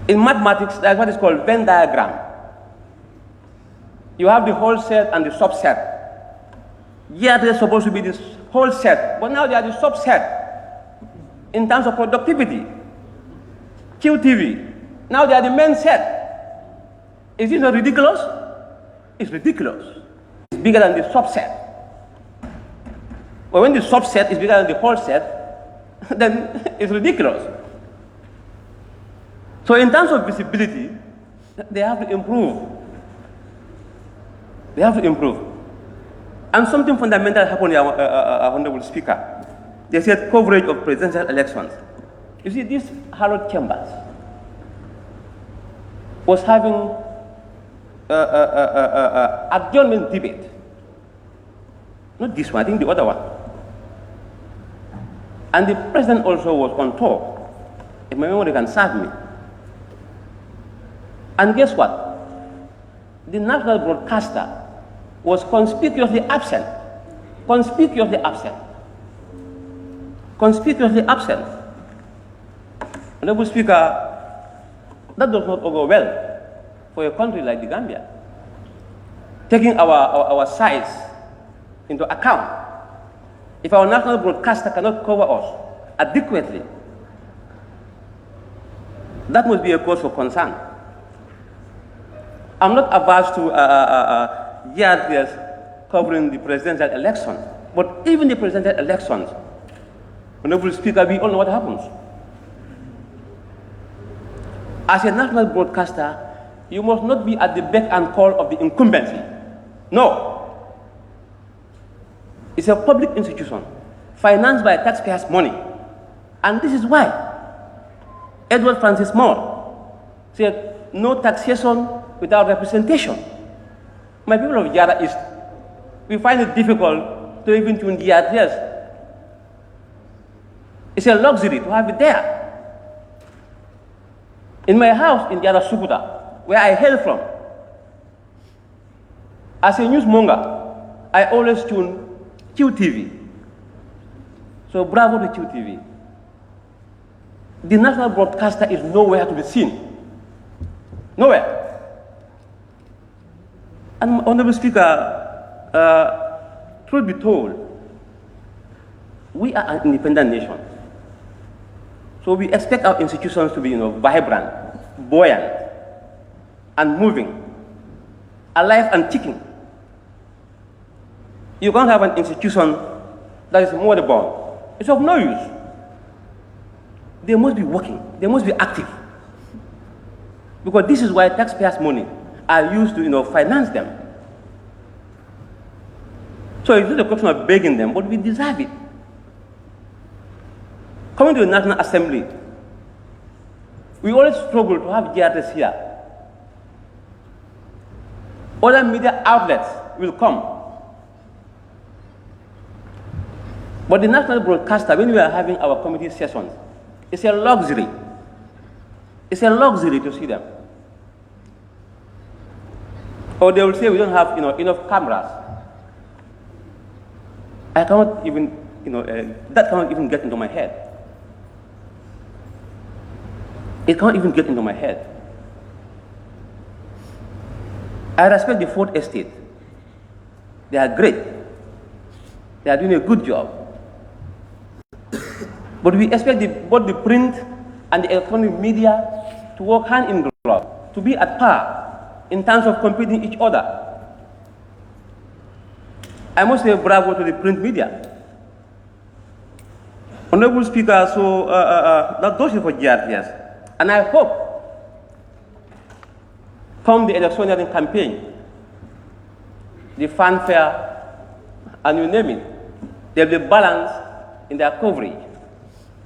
S6: In mathematics, that's what is called Venn diagram. You have the whole set and the subset. Yeah, they're supposed to be this whole set, but now they are the subset in terms of productivity. QTV, now they are the main set. Is this not ridiculous? It's ridiculous. It's bigger than the subset. But when the subset is bigger than the whole set, then it's ridiculous. So in terms of visibility, they have to improve. They have to improve. And something fundamental happened here, Honorable Speaker. They said coverage of presidential elections. You see, this Harold Chambers was having adjournment debate. Not this one, I think the other one. And the president also was on tour. If my memory can serve me. And guess what? The national broadcaster was conspicuously absent. Conspicuously absent. Conspicuously absent. Honorable Speaker, that does not augur well for a country like the Gambia. Taking our size into account, if our national broadcaster cannot cover us adequately, that must be a cause for concern. I'm not averse to years covering the presidential elections, but even the presidential elections, Honorable Speaker, we all know what happens. As a national broadcaster, you must not be at the beck and call of the incumbency. No. It's a public institution, financed by taxpayers' money. And this is why Edward Francis Moore said, no taxation without representation. My people of Jara East, we find it difficult to even tune the address. It's a luxury to have it there. In my house in Jara Sukuta, where I hail from, as a newsmonger, I always tune QTV. So bravo to QTV. The national broadcaster is nowhere to be seen. Nowhere. And Honorable Speaker, truth be told, we are an independent nation. So we expect our institutions to be, vibrant, buoyant, and moving, alive and ticking. You can't have an institution that is moribund. It's of no use. They must be working. They must be active. Because this is why taxpayers' money are used to, finance them. So it's not a question of begging them, but we deserve it. Coming to the National Assembly, we always struggle to have GRTs here. Other media outlets will come. But the national broadcaster, when we are having our committee sessions, it's a luxury. It's a luxury to see them. Or they will say we don't have enough cameras. I cannot even, that cannot even get into my head. It can't even get into my head. I respect the Fourth Estate. They are great. They are doing a good job. But we expect both the print and the electronic media to work hand in glove, to be at par in terms of competing each other. I must say bravo to the print media. Honorable Speaker, so that goes for GRTS. And I hope, come the electioneering campaign, the fanfare, and you name it, there will be balance in their coverage.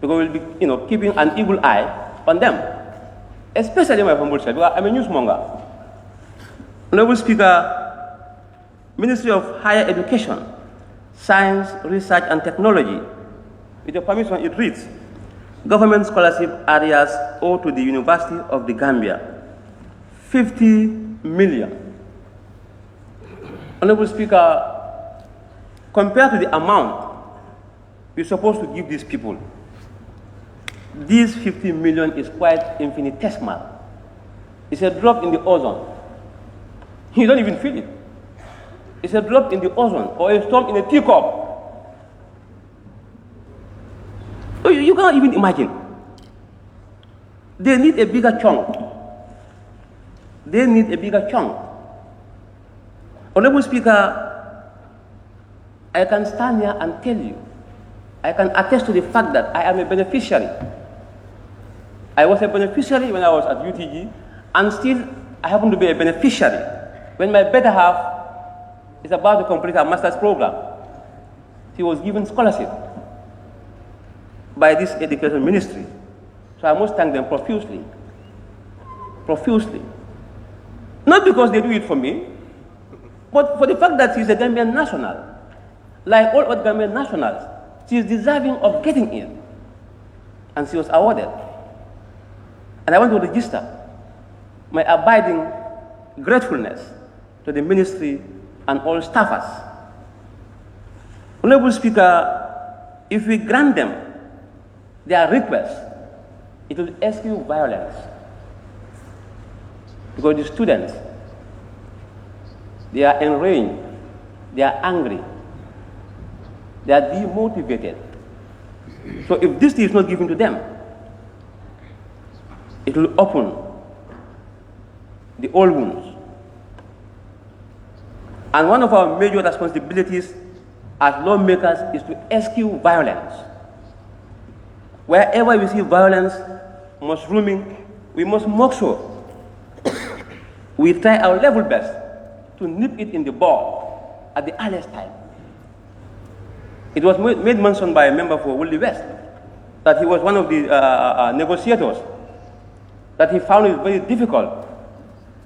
S6: Because we'll be, keeping an eagle eye on them. Especially my humble self, because I'm a newsmonger. Honorable Speaker, Ministry of Higher Education, Science, Research and Technology, with your permission, it reads, government scholarship areas owed to the University of the Gambia, 50 million. Honorable Speaker, compared to the amount we're supposed to give these people, these 50 million is quite infinitesimal. It's a drop in the ozone. You don't even feel it. It's a drop in the ozone or a storm in a teacup. So you cannot even imagine. They need a bigger chunk. They need a bigger chunk. Honorable Speaker, I can stand here and tell you, I can attest to the fact that I am a beneficiary. I was a beneficiary when I was at UTG, and still I happen to be a beneficiary when my better half is about to complete her master's program. She was given scholarship by this education ministry. So I must thank them profusely. Profusely. Not because they do it for me, but for the fact that she's a Gambian national. Like all other Gambian nationals, she is deserving of getting in. And she was awarded. And I want to register my abiding gratefulness to the ministry and all staffers. Honorable Speaker, if we grant them their request, it will eschew violence. Because the students, they are enraged, they are angry, they are demotivated. So if this is not given to them, it will open the old wounds. And one of our major responsibilities as lawmakers is to eschew violence. Wherever we see violence mushrooming, we must make sure we try our level best to nip it in the bud at the earliest time. It was made mention by a member for Woodley West that he was one of the negotiators, that he found it very difficult,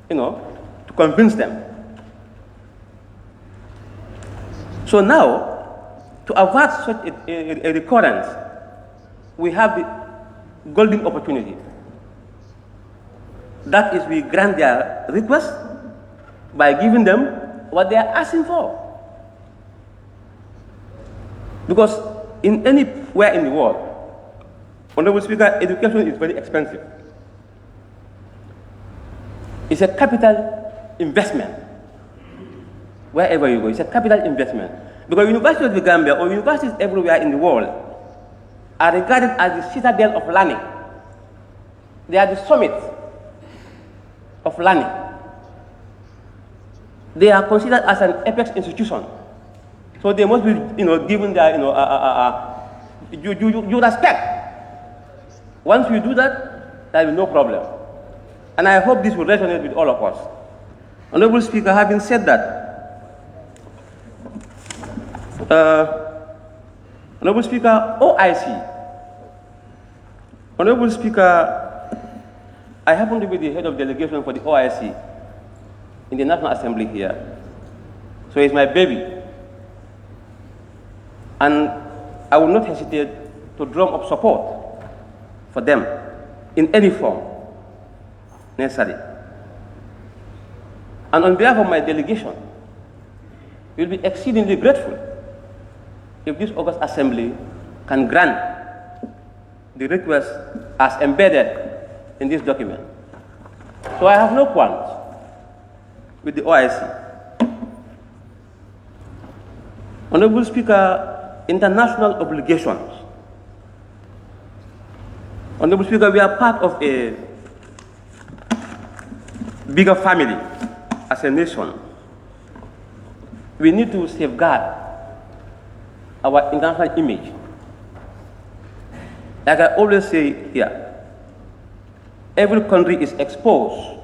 S6: to convince them. So now, to avert such a recurrence, we have the golden opportunity. That is, we grant their request by giving them what they are asking for. Because in anywhere in the world, Honorable Speaker, education is very expensive. It's a capital investment. Wherever you go, it's a capital investment. Because University of the Gambia or universities everywhere in the world are regarded as the citadel of learning. They are the summit of learning. They are considered as an apex institution. So they must be, given their, you respect. Once you do that, there will be no problem. And I hope this will resonate with all of us. Honorable Speaker, having said that, Honorable Speaker, OIC. Honorable Speaker, I happen to be the head of delegation for the OIC in the National Assembly here. So it's my baby. And I will not hesitate to drum up support for them in any form necessary. And on behalf of my delegation, we will be exceedingly grateful if this August Assembly can grant the request as embedded in this document. So I have no qualms with the OIC. Honorable Speaker, international obligations. Honorable Speaker, we are part of a bigger family as a nation. We need to safeguard our international image. Like I always say here, every country is exposed.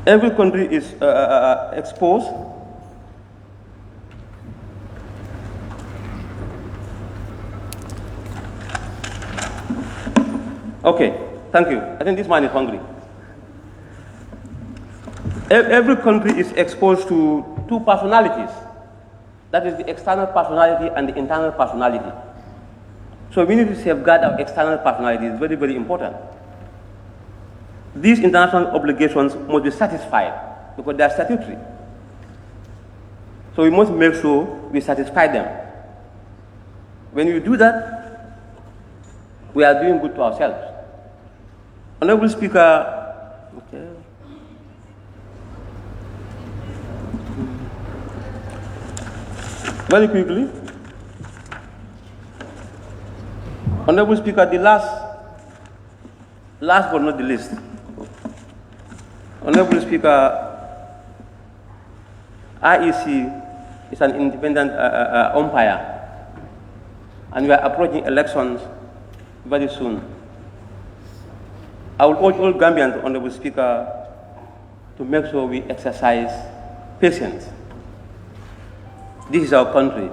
S6: Every country is exposed. Okay, thank you. I think this man is hungry. Every country is exposed to two personalities. That is the external personality and the internal personality. So we need to safeguard our external personality. It's very, very important. These international obligations must be satisfied because they are statutory. So we must make sure we satisfy them. When you do that, we are doing good to ourselves. Honorable Speaker, okay. Very quickly, Honorable Speaker, the last but not the least, Honorable Speaker, IEC is an independent umpire, and we are approaching elections very soon. I will urge all Gambians, Honorable Speaker, to make sure we exercise patience. This is our country.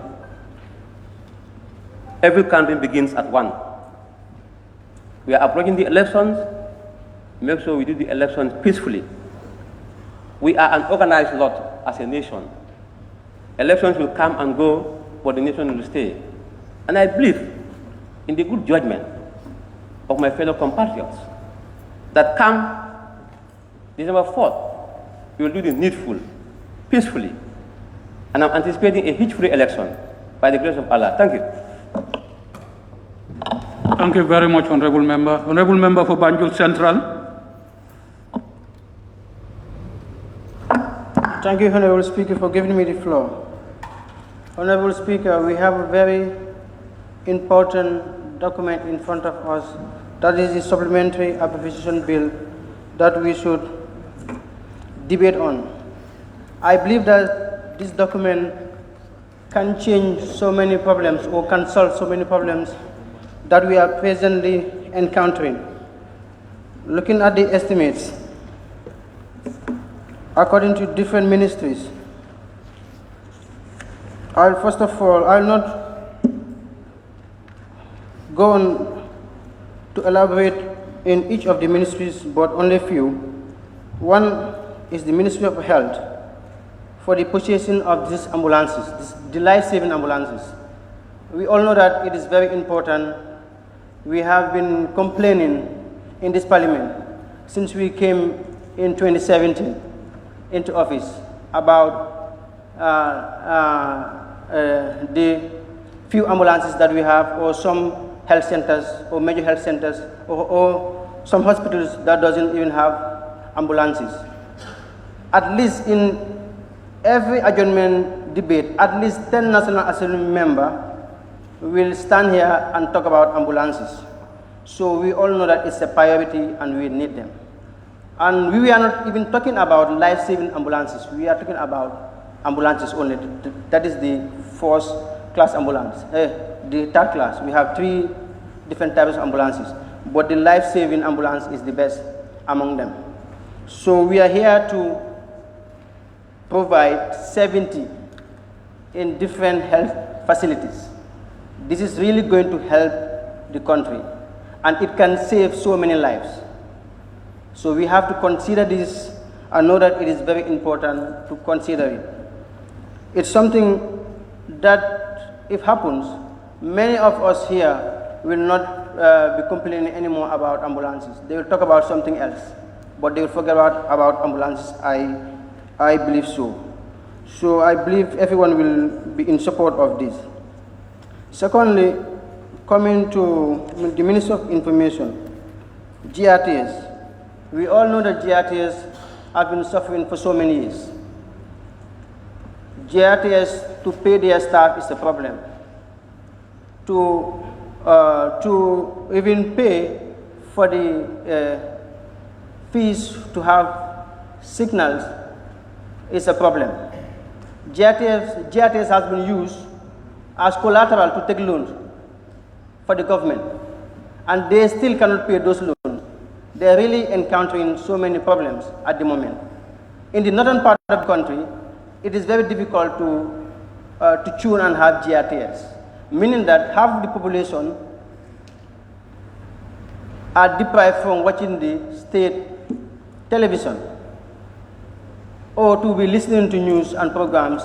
S6: Every country begins at one. We are approaching the elections. Make sure we do the elections peacefully. We are an organized lot as a nation. Elections will come and go, but the nation will stay. And I believe in the good judgment of my fellow compatriots that come December 4th, we will do the needful, peacefully. And I'm anticipating a hitch-free election by the grace of Allah. Thank you.
S4: Thank you very much, Honorable Member. Honorable Member for Banjul Central.
S1: Thank you, Honorable Speaker, for giving me the floor. Honorable Speaker, we have a very important document in front of us. That is the Supplementary Appropriation Bill that we should debate on. I believe that this document can change so many problems or can solve so many problems that we are presently encountering. Looking at the estimates, according to different ministries, first of all, I'll not go on to elaborate in each of the ministries, but only a few. One is the Ministry of Health for the purchasing of these ambulances, the life-saving ambulances. We all know that it is very important. We have been complaining in this parliament since we came in 2017 into office about the few ambulances that we have, or some health centers or major health centers, or some hospitals that doesn't even have ambulances. At least in every adjournment debate, at least 10 National Assembly members will stand here and talk about ambulances. So we all know that it's a priority and we need them. And we are not even talking about life-saving ambulances. We are talking about ambulances only. That is the first class ambulance. The third class, we have 3 different types of ambulances, but the life-saving ambulance is the best among them. So we are here to provide 70 in different health facilities. This is really going to help the country, and it can save so many lives. So we have to consider this and know that it is very important to consider it. It's something that, if happens, many of us here will not be complaining anymore about ambulances. They will talk about something else, but they will forget about ambulances. I believe so. So I believe everyone will be in support of this. Secondly, coming to the Minister of Information, GRTS. We all know that GRTS have been suffering for so many years. GRTS, to pay their staff is a problem. To even pay for the fees to have signals is a problem. GRTS has been used as collateral to take loans for the government, and they still cannot pay those loans. They are really encountering so many problems at the moment. In the northern part of the country, it is very difficult to tune and have GRTS, meaning that half the population are deprived from watching the state television or to be listening to news and programs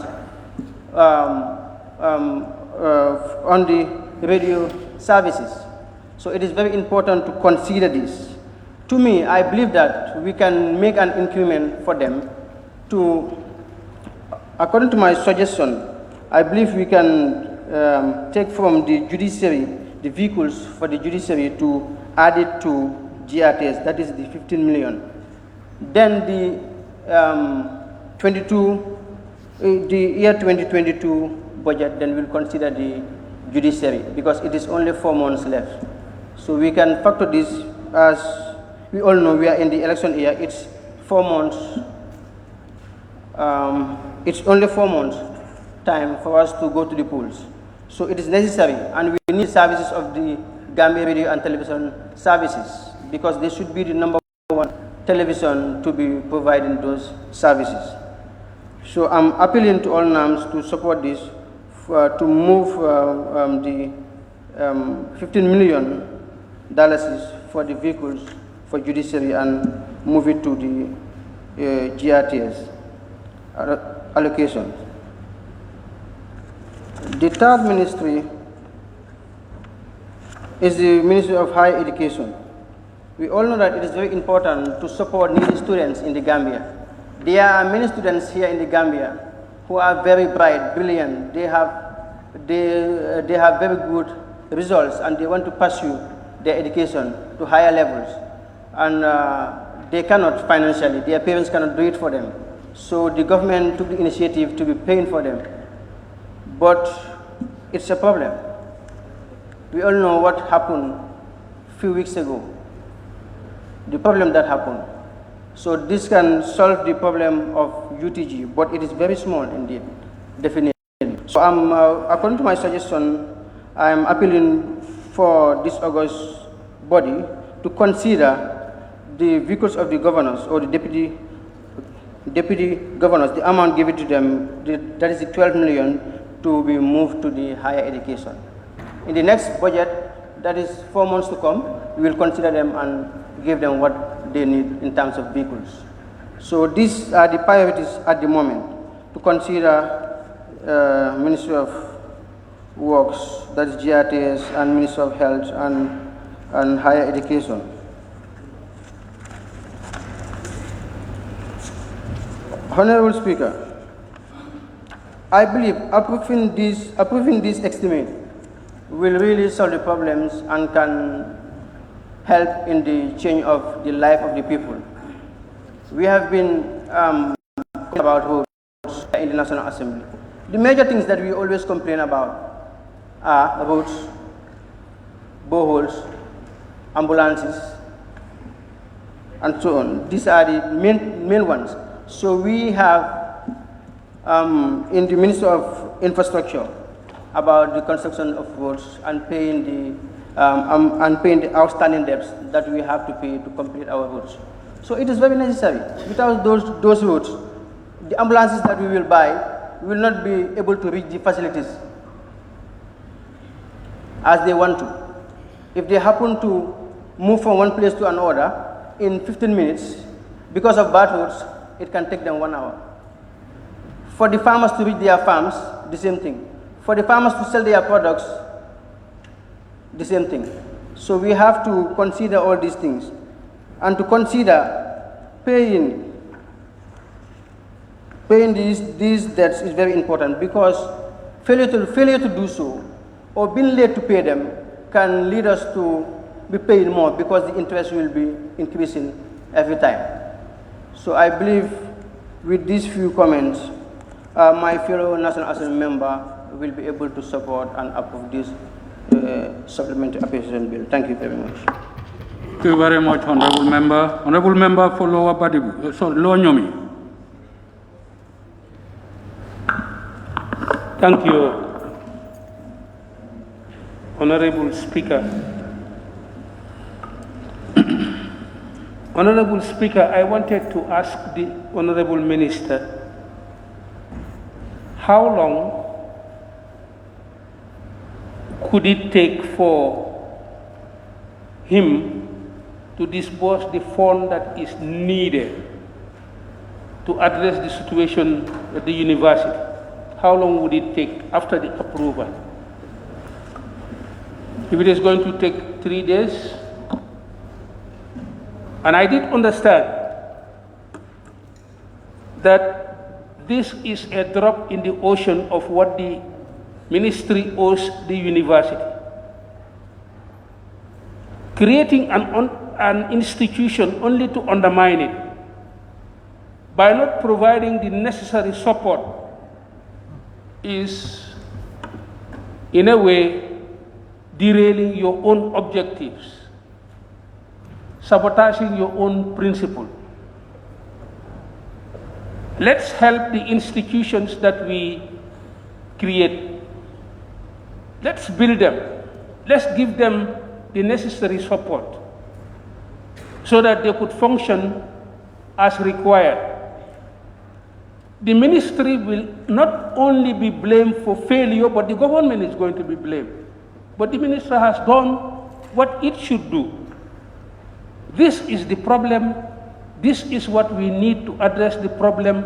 S1: on the radio services. So it is very important to consider this. To me, I believe that we can make an increment for them to, according to my suggestion, I believe we can take from the judiciary the vehicles for the judiciary to add it to GRTS, that is the 15 million. Then the year 2022 budget, then we'll consider the judiciary because it is only 4 months left. So we can factor this, as we all know we are in the election year, it's 4 months, it's only 4 months time for us to go to the polls. So it is necessary, and we need services of the Gambia radio and television services because they should be the number one television to be providing those services. So I'm appealing to all NAMs to support this, to move the $15 million for the vehicles for judiciary and move it to the GRTS allocation. The third ministry is the Ministry of Higher Education. We all know that it is very important to support needy students in the Gambia. There are many students here in the Gambia who are very bright, brilliant. They have very good results and they want to pursue their education to higher levels. And they cannot financially, their parents cannot do it for them. So the government took the initiative to be paying for them. But it's a problem. We all know what happened a few weeks ago, the problem that happened. So this can solve the problem of UTG, but it is very small indeed, definitely. So according to my suggestion, I'm appealing for this August body to consider the vehicles of the governors or the deputy governors, the amount given to them, that is the 12 million, to be moved to the higher education. In the next budget, that is 4 months to come, we will consider them and give them what they need in terms of vehicles. So these are the priorities at the moment to consider Ministry of Works, that is GRTS, and Ministry of Health and Higher Education. Honorable Speaker, I believe approving this estimate will really solve the problems and can help in the change of the life of the people. We have been talking about roads in the National Assembly. The major things that we always complain about are roads, boreholes, ambulances, and so on. These are the main ones. So we have in the Ministry of Infrastructure about the construction of roads and paying the outstanding debts that we have to pay to complete our roads. So it is very necessary. Without those roads, the ambulances that we will buy will not be able to reach the facilities as they want to. If they happen to move from one place to another in 15 minutes, because of bad roads, it can take them 1 hour. For the farmers to reach their farms, the same thing. For the farmers to sell their products, the same thing. So we have to consider all these things. And to consider paying these debts is very important because failure to do so or being late to pay them can lead us to be paying more because the interest will be increasing every time. So I believe with these few comments, my fellow National Assembly member will be able to support and approve this Supplementary Appropriation Bill. Thank you very much.
S4: Thank you very much, Honorable Member. Honorable Member for Lower Badibu, Lower Nyomi.
S7: Thank you, Honorable Speaker. Honorable Speaker, I wanted to ask the Honorable Minister, how long could it take for him to disburse the fund that is needed to address the situation at the university? How long would it take after the approval? If it is going to take 3 days, and I did understand that this is a drop in the ocean of what the ministry owes the university. creating an institution only to undermine it by not providing the necessary support is, in a way, derailing your own objectives, sabotaging your own principle. Let's help the institutions that we create. Let's build them. Let's give them the necessary support so that they could function as required. The ministry will not only be blamed for failure, but the government is going to be blamed. But the minister has done what it should do. This is the problem. This is what we need to address the problem.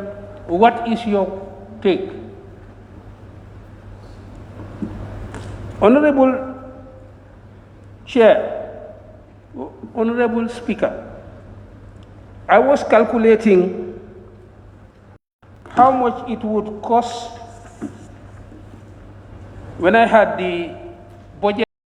S7: What is your take? Honorable Chair, Honorable Speaker, I was calculating how much it would cost when I had the